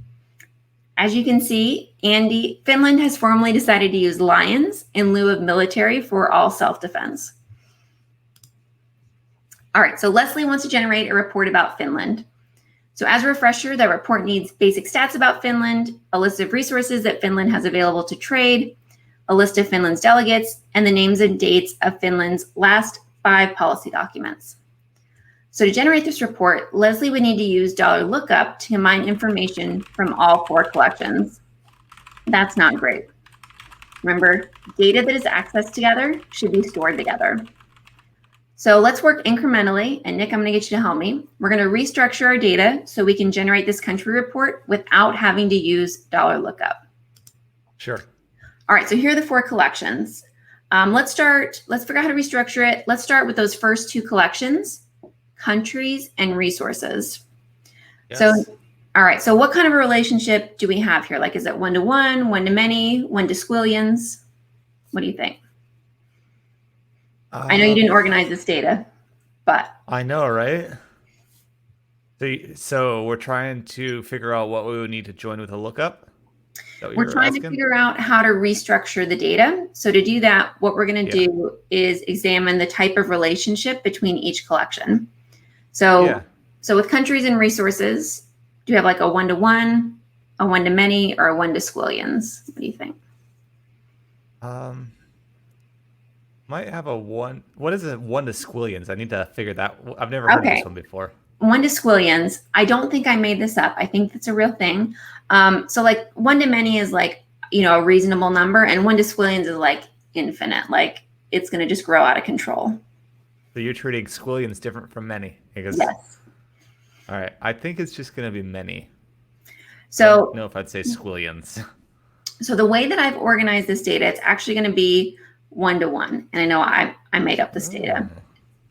As you can see, Finland has formally decided to use lions in lieu of military for all self-defense. All right, so Leslie wants to generate a report about Finland. So as a refresher, that report needs basic stats about Finland, a list of resources that Finland has available to trade, a list of Finland's delegates, and the names and dates of Finland's last 5 policy documents. So to generate this report, Leslie would need to use $lookup to combine information from all 4 collections. That's not great. Remember, data that is accessed together should be stored together. So let's work incrementally, and Nick, I'm gonna get you to help me. We're gonna restructure our data so we can generate this country report without having to use $lookup. Sure. All right, so here are the 4 collections. Let's figure out how to restructure it. Let's start with those first 2 collections, countries and resources. Yes. So, all right, so what kind of a relationship do we have here? Like, is it 1-to-1, 1-to-many, 1-to-squillions? What do you think? I know you didn't organize this data, but. I know, right? So we're trying to figure out what we would need to join with a lookup? We're trying to figure out how to restructure the data. So to do that, what we're going to do is examine the type of relationship between each collection. So, so with countries and resources, do you have like a 1-to-1, a 1-to-many, or a 1-to-squillions? What do you think? Might have a 1. What is a 1-to-squillions? I need to figure that. I've never heard of this one before. 1-to-squillions. I don't think I made this up. I think that's a real thing. So like 1-to-many is like, a reasonable number, and 1-to-squillions is like infinite. Like it's going to just grow out of control. So you're treating squillions different from many? Because, yes. All right. I think it's just going to be many. So I don't know if I'd say squillions. So the way that I've organized this data, it's actually going to be 1-to-1. And I know I made up this data.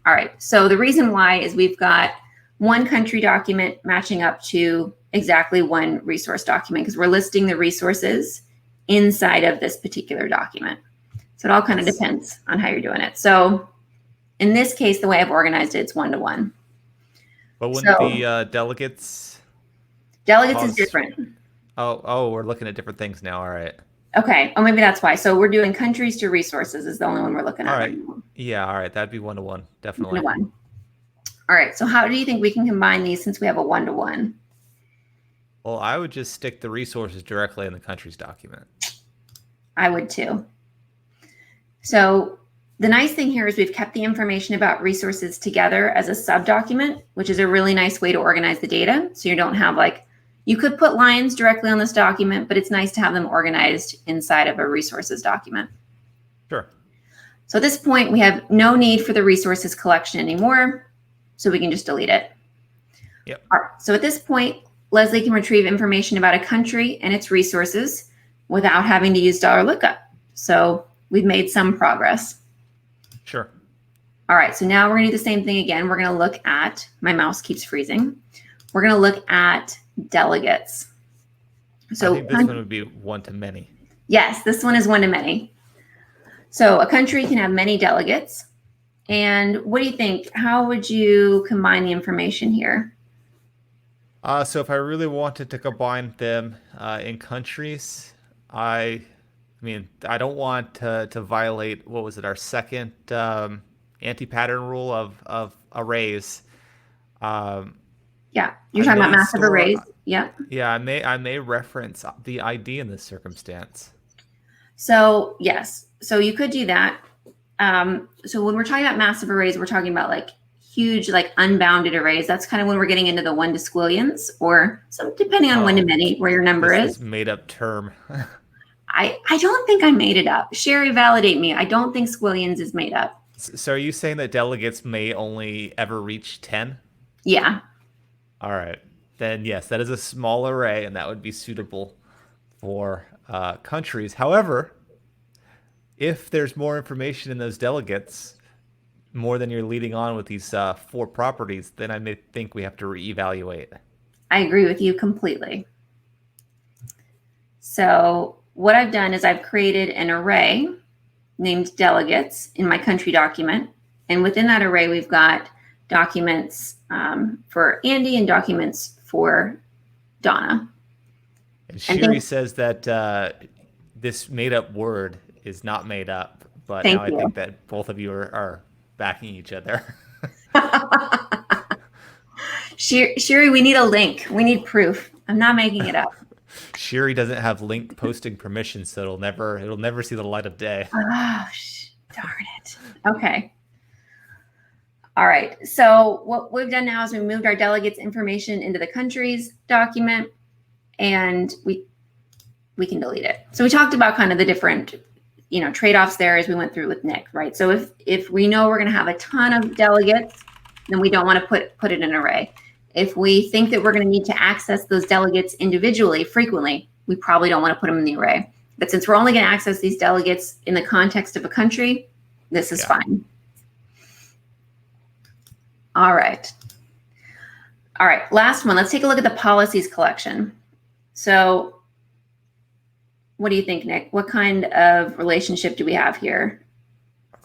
All right. So the reason why is we've got 1 country document matching up to exactly 1 resource document because we're listing the resources inside of this particular document. So it all kind of depends on how you're doing it. So in this case, the way I've organized it, it's 1-to-1. But wouldn't the delegates? Delegates is different. Oh, we're looking at different things now. All right. Okay. Oh, maybe that's why. So we're doing countries to resources is the only one we're looking at. All right. Yeah. All right. That'd be 1-to-1. Definitely. 1-to-1. All right. So how do you think we can combine these since we have a 1-to-1? Well, I would just stick the resources directly in the countries document. I would too. So the nice thing here is we've kept the information about resources together as a subdocument, which is a really nice way to organize the data. So you don't have you could put lines directly on this document, but it's nice to have them organized inside of a resources document. Sure. So at this point, we have no need for the resources collection anymore, so we can just delete it. Yep. All right. So at this point, Leslie can retrieve information about a country and its resources without having to use $lookup. So we've made some progress. Sure. All right, so now we're gonna do the same thing again. We're gonna look at, my mouse keeps freezing. We're gonna look at delegates. So I think this one would be 1-to-many. Yes, this one is 1-to-many. So a country can have many delegates. And what do you think? How would you combine the information here? So if I really wanted to combine them in countries, I don't want to violate, what was it, our second anti-pattern rule of arrays. Yeah, you're talking about massive arrays. Yeah. Yeah, I may reference the ID in this circumstance. So yes, so you could do that. So when we're talking about massive arrays, we're talking about huge, unbounded arrays. That's kind of when we're getting into the 1-to-squillions, or some depending on 1-to-many, where your number is. This made up term. I don't think I made it up. Sherry, validate me. I don't think squillions is made up. So are you saying that delegates may only ever reach 10? Yeah. All right. Then yes, that is a small array, and that would be suitable for countries. However, if there's more information in those delegates, more than you're leading on with these four properties, then I may think we have to reevaluate. I agree with you completely. So what I've done is I've created an array named delegates in my country document. And within that array, we've got documents for Andy and documents for Donna. And Sherry says that this made-up word is not made up, but now I think that both of you are backing each other. Sherry, we need a link. We need proof. I'm not making it up. Sherry doesn't have link posting permission, so it'll never see the light of day. Oh, darn it. Okay. All right. So what we've done now is we moved our delegates information into the countries document, and we can delete it. So we talked about kind of the different, trade-offs there as we went through with Nick, right? So if we know we're going to have a ton of delegates, then we don't want to put it in an array. If we think that we're going to need to access those delegates individually frequently, we probably don't want to put them in the array. But since we're only going to access these delegates in the context of a country, this is fine. All right. Last one. Let's take a look at the policies collection. So what do you think, Nick? What kind of relationship do we have here?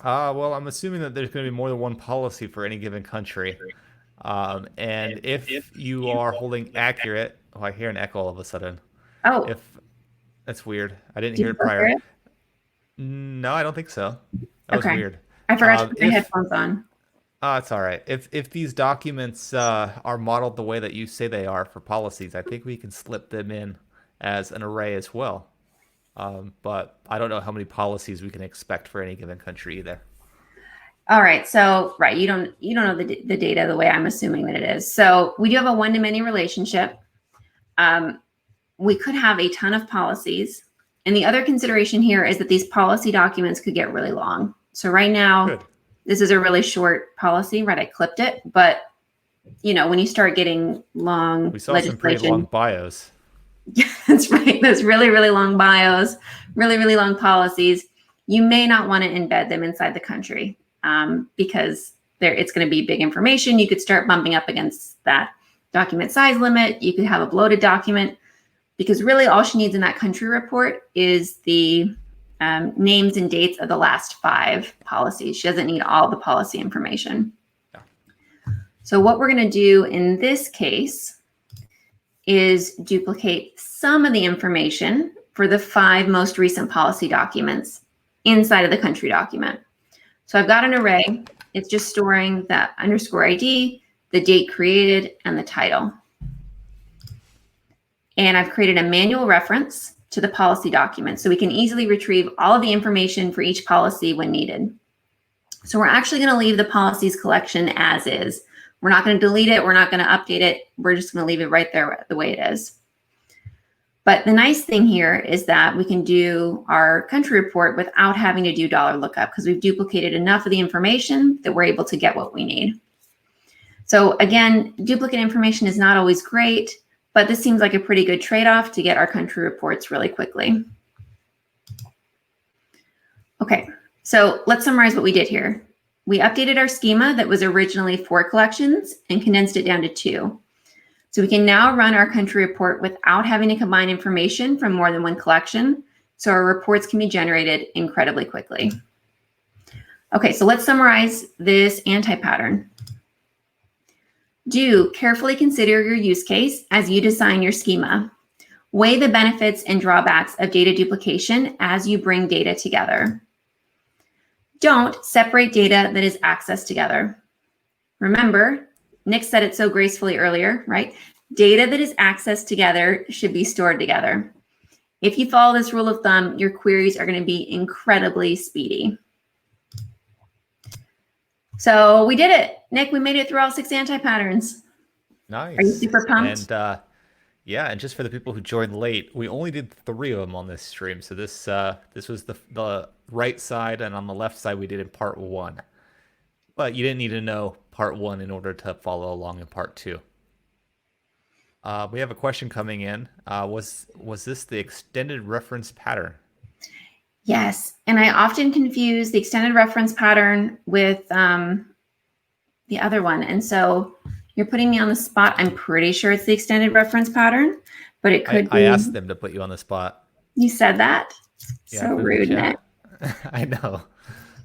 Well, I'm assuming that there's going to be more than one policy for any given country. And if you are holding accurate, I hear an echo all of a sudden. Oh, that's weird. I didn't hear it prior. No, I don't think so. That was weird. I forgot to put my headphones on. It's all right. If these documents are modeled the way that you say they are for policies, I think we can slip them in as an array as well. But I don't know how many policies we can expect for any given country either. All right. So, right. You don't know the data the way I'm assuming that it is. So we do have a one-to-many relationship. We could have a ton of policies. And the other consideration here is that these policy documents could get really long. So right now, this is a really short policy, right? I clipped it. But, when you start getting long we saw some pretty long bios. Yeah, that's right. Those really, really long bios, really, really long policies. You may not want to embed them inside the country. Because it's going to be big information. You could start bumping up against that document size limit. You could have a bloated document because really all she needs in that country report is the names and dates of the last 5 policies. She doesn't need all the policy information. Yeah. So what we're going to do in this case is duplicate some of the information for the 5 most recent policy documents inside of the country document. So I've got an array. It's just storing that _ID, the date created, and the title. And I've created a manual reference to the policy document so we can easily retrieve all of the information for each policy when needed. So we're actually going to leave the policies collection as is. We're not going to delete it. We're not going to update it. We're just going to leave it right there the way it is. But the nice thing here is that we can do our country report without having to do dollar lookup because we've duplicated enough of the information that we're able to get what we need. So again, duplicate information is not always great, but this seems like a pretty good trade-off to get our country reports really quickly. Okay, so let's summarize what we did here. We updated our schema that was originally 4 collections and condensed it down to 2. So we can now run our country report without having to combine information from more than one collection. So our reports can be generated incredibly quickly. Okay, so let's summarize this anti-pattern. Do carefully consider your use case as you design your schema. Weigh the benefits and drawbacks of data duplication as you bring data together. Don't separate data that is accessed together. Remember, Nick said it so gracefully earlier, right? Data that is accessed together should be stored together. If you follow this rule of thumb, your queries are going to be incredibly speedy. So we did it. Nick, we made it through all 6 anti-patterns. Nice. Are you super pumped? And yeah, and just for the people who joined late, we only did 3 of them on this stream. So this was the right side, and on the left side we did in part 1. But you didn't need to know part 1 in order to follow along in part 2. We have a question coming in. Was this the extended reference pattern? Yes. And I often confuse the extended reference pattern with the other one. And so you're putting me on the spot. I'm pretty sure it's the extended reference pattern, but it could I be. asked them to put you on the spot. You said that? Yeah, So put it in the rude, Nick. chat. I know.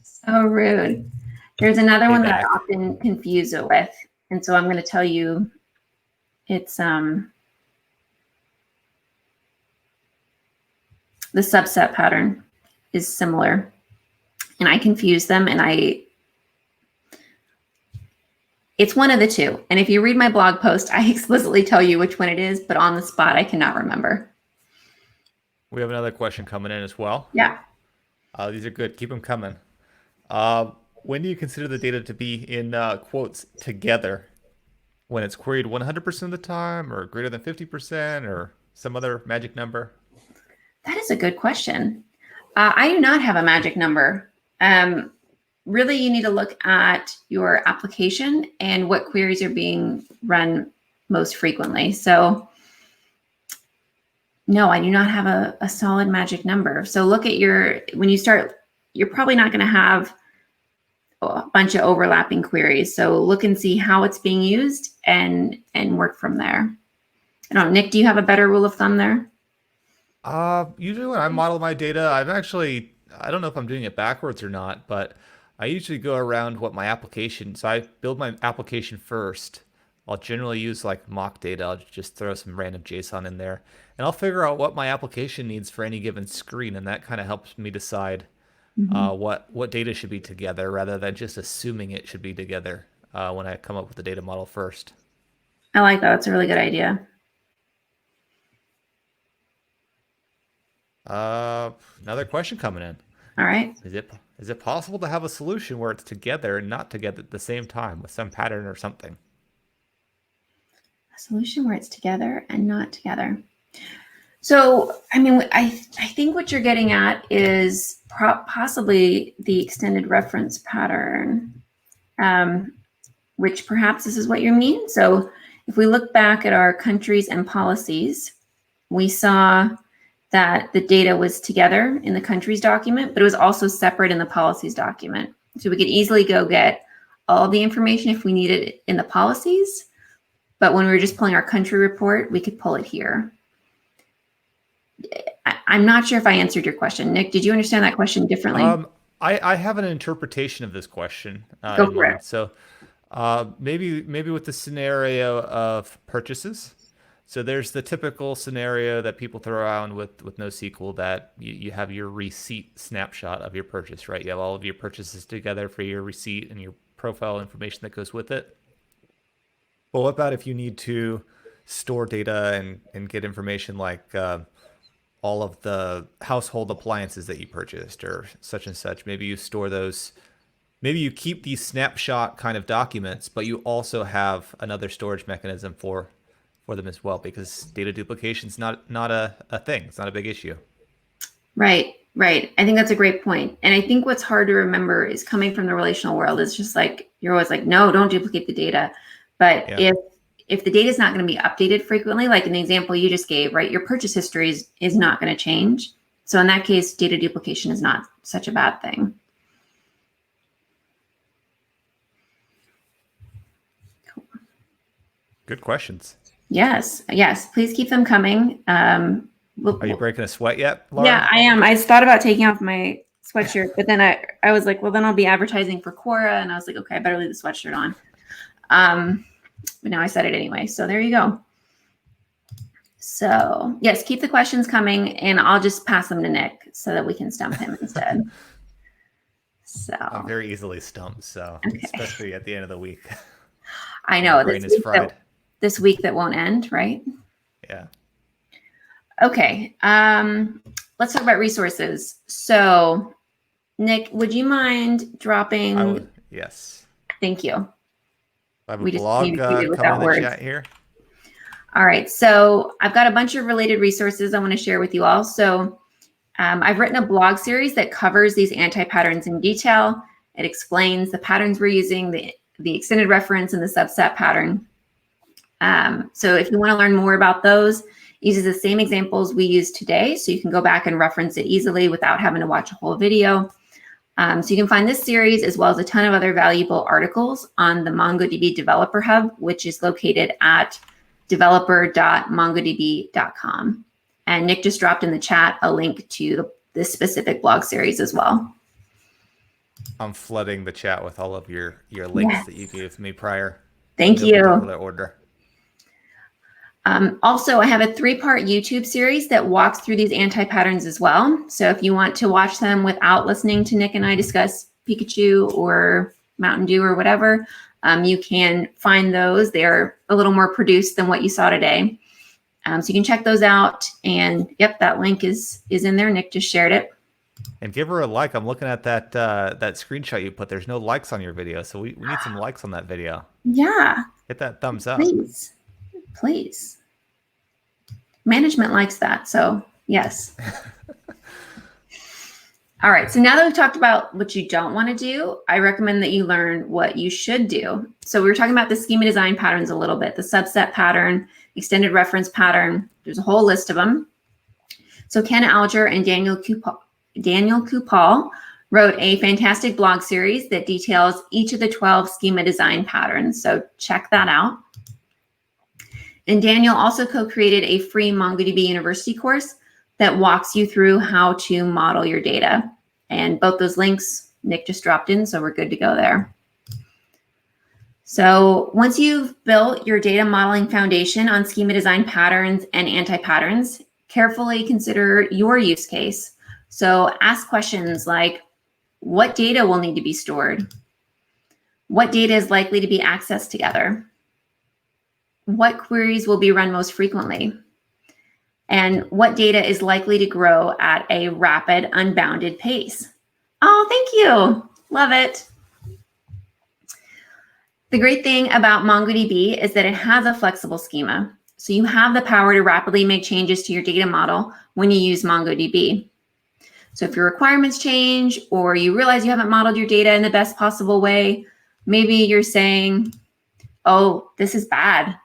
So rude. There's another one that I Payback. often confuse it with. And so I'm going to tell you it's the subset pattern is similar. And I confuse them, and it's one of the two. And if you read my blog post, I explicitly tell you which one it is, but on the spot, I cannot remember. We have another question coming in as well. Yeah. These are good. Keep them coming. When do you consider the data to be in quotes together? When it's queried 100% of the time, or greater than 50%, or some other magic number? That is a good question. I do not have a magic number. Really, you need to look at your application and what queries are being run most frequently. So no, I do not have a solid magic number. So look at when you start, you're probably not going to have a bunch of overlapping queries. So look and see how it's being used and work from there. I don't know, Nick, do you have a better rule of thumb there? Usually when I model my data, I don't know if I'm doing it backwards or not, but I usually go around what my application, so I build my application first. I'll generally use like mock data. I'll just throw some random JSON in there, and I'll figure out what my application needs for any given screen, and that kind of helps me decide what data should be together rather than just assuming it should be together when I come up with the data model first. I like that. That's a really good idea. Another question coming in. All right. Is it possible to have a solution where it's together and not together at the same time with some pattern or something? A solution where it's together and not together. So, I mean, I think what you're getting at is possibly the extended reference pattern, which perhaps this is what you mean. So if we look back at our countries and policies, we saw that the data was together in the countries document, but it was also separate in the policies document. So we could easily go get all the information if we needed it in the policies, but when we were just pulling our country report, we could pull it here. I'm not sure if I answered your question. Nick, did you understand that question differently? I have an interpretation of this question. Go for it. So maybe with the scenario of purchases. So there's the typical scenario that people throw around with NoSQL that you have your receipt snapshot of your purchase, right? You have all of your purchases together for your receipt and your profile information that goes with it. But what about if you need to store data and get information like all of the household appliances that you purchased or such and such? Maybe you store those. Maybe you keep these snapshot kind of documents, but you also have another storage mechanism for them as well, because data duplication is not a thing. It's not a big issue. Right. I think that's a great point. And I think what's hard to remember is coming from the relational world is just like, you're always like, no, don't duplicate the data. But if the data is not going to be updated frequently, like in the example you just gave, right, your purchase history is not going to change. So in that case, data duplication is not such a bad thing. Cool. Good questions. Yes. Please keep them coming. Are you breaking a sweat yet, Laura? Yeah, I am. I thought about taking off my sweatshirt, but then I was like, well, then I'll be advertising for Quora, and I was like, okay, I better leave the sweatshirt on. But now I said it anyway. So there you go. So yes, keep the questions coming, and I'll just pass them to Nick so that we can stump him instead. So I'm very easily stumped. So okay. Especially at the end of the week. I know this week that won't end, right? Yeah. Okay. Let's talk about resources. So, Nick, would you mind dropping? Yes. Thank you. I have a blog coming in the chat here. All right. So I've got a bunch of related resources I want to share with you all. So I've written a blog series that covers these anti-patterns in detail. It explains the patterns we're using, the extended reference, and the subset pattern. So if you want to learn more about those, uses the same examples we used today, so you can go back and reference it easily without having to watch a whole video. So you can find this series as well as a ton of other valuable articles on the MongoDB Developer Hub, which is located at developer.mongodb.com. And Nick just dropped in the chat a link to this specific blog series as well. I'm flooding the chat with all of your links Yes. that you gave me prior. Thank in you. no particular order. Also, I have a 3-part YouTube series that walks through these anti-patterns as well. So if you want to watch them without listening to Nick and I discuss Pikachu or Mountain Dew or whatever, you can find those. They're a little more produced than what you saw today. So you can check those out. And yep, that link is in there. Nick just shared it. And give her a like. I'm looking at that that screenshot you put. There's no likes on your video, so we need some likes on that video. Yeah. Hit that thumbs up. Please. Please. Management likes that, so yes. All right, so now that we've talked about what you don't want to do, I recommend that you learn what you should do. So we were talking about the schema design patterns a little bit, the subset pattern, extended reference pattern. There's a whole list of them. So Ken Alger and Daniel Kupal wrote a fantastic blog series that details each of the 12 schema design patterns. So check that out. And Daniel also co-created a free MongoDB University course that walks you through how to model your data. And both those links, Nick just dropped in, so we're good to go there. So once you've built your data modeling foundation on schema design patterns and anti-patterns, carefully consider your use case. So ask questions like, what data will need to be stored? What data is likely to be accessed together? What queries will be run most frequently? And what data is likely to grow at a rapid, unbounded pace? Oh, thank you. Love it. The great thing about MongoDB is that it has a flexible schema. So you have the power to rapidly make changes to your data model when you use MongoDB. So if your requirements change or you realize you haven't modeled your data in the best possible way, maybe you're saying, oh, this is bad.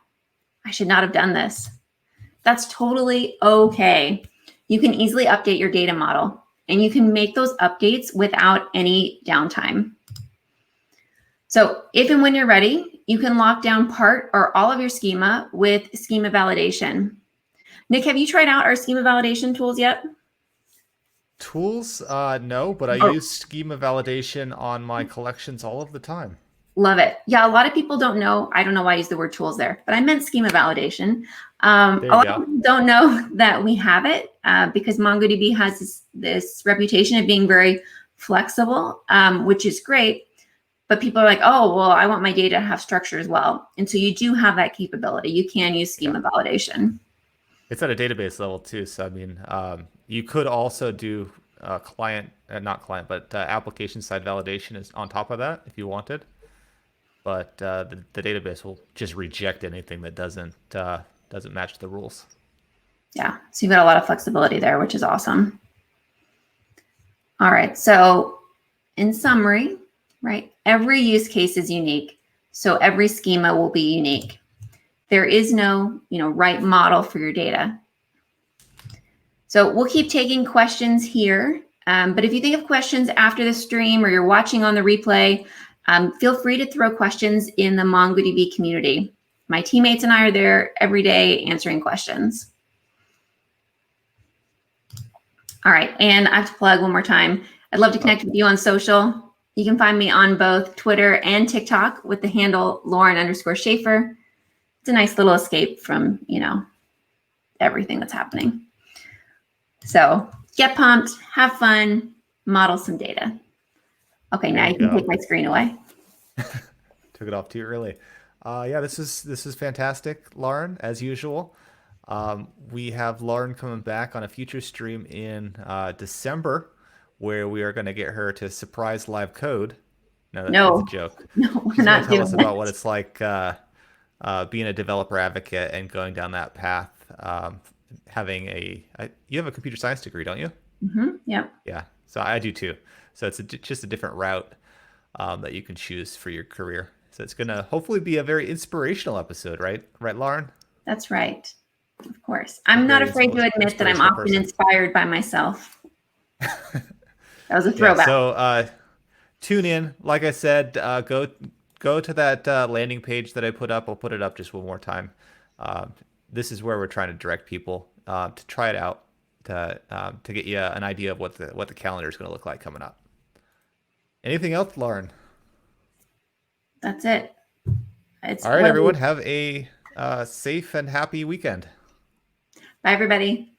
I should not have done this. That's totally okay. You can easily update your data model, and you can make those updates without any downtime. So if and when you're ready, you can lock down part or all of your schema with schema validation. Nick, have you tried out our schema validation tools yet? Tools? No, but I use schema validation on my collections all of the time. Love it. Yeah, a lot of people don't know. I don't know why I use the word tools there, but I meant schema validation. A lot of people don't know that we have it because MongoDB has this reputation of being very flexible, which is great. But people are like, oh, well, I want my data to have structure as well. And so you do have that capability. You can use schema validation. It's at a database level too. So, I mean, you could also do client, not client, but application side validation is on top of that if you wanted. But the database will just reject anything that doesn't match the rules. Yeah, so you've got a lot of flexibility there, which is awesome. All right, so in summary, right, every use case is unique, so every schema will be unique. There is no, right model for your data. So we'll keep taking questions here, but if you think of questions after the stream or you're watching on the replay, feel free to throw questions in the MongoDB community. My teammates and I are there every day answering questions. All right, and I have to plug one more time. I'd love to connect with you on social. You can find me on both Twitter and TikTok with the handle Lauren_Schaefer. It's a nice little escape from, everything that's happening. So get pumped, have fun, model some data. Okay, now you can take my screen away. Took it off too early. Yeah, this is fantastic, Lauren, as usual. We have Lauren coming back on a future stream in December, where we are going to get her to surprise live code. No, that's a joke. No, we're She's not gonna tell us doing about what it's like being a developer advocate and going down that path. Having you have a computer science degree, don't you? Mm-hmm. Yeah. Yeah. So I do too. So it's just a different route that you can choose for your career. So it's going to hopefully be a very inspirational episode, right? Right, Lauren? That's right. Of course. I'm not Very afraid to admit that I'm inspirational often person. inspired by myself. That was a Yeah. throwback. So tune in. Like I said, go to that landing page that I put up. I'll put it up just one more time. This is where we're trying to direct people to try it out to get you an idea of what the calendar is going to look like coming up. Anything else, Lauren? That's it. It's All right, what everyone, have a safe and happy weekend. Bye, everybody.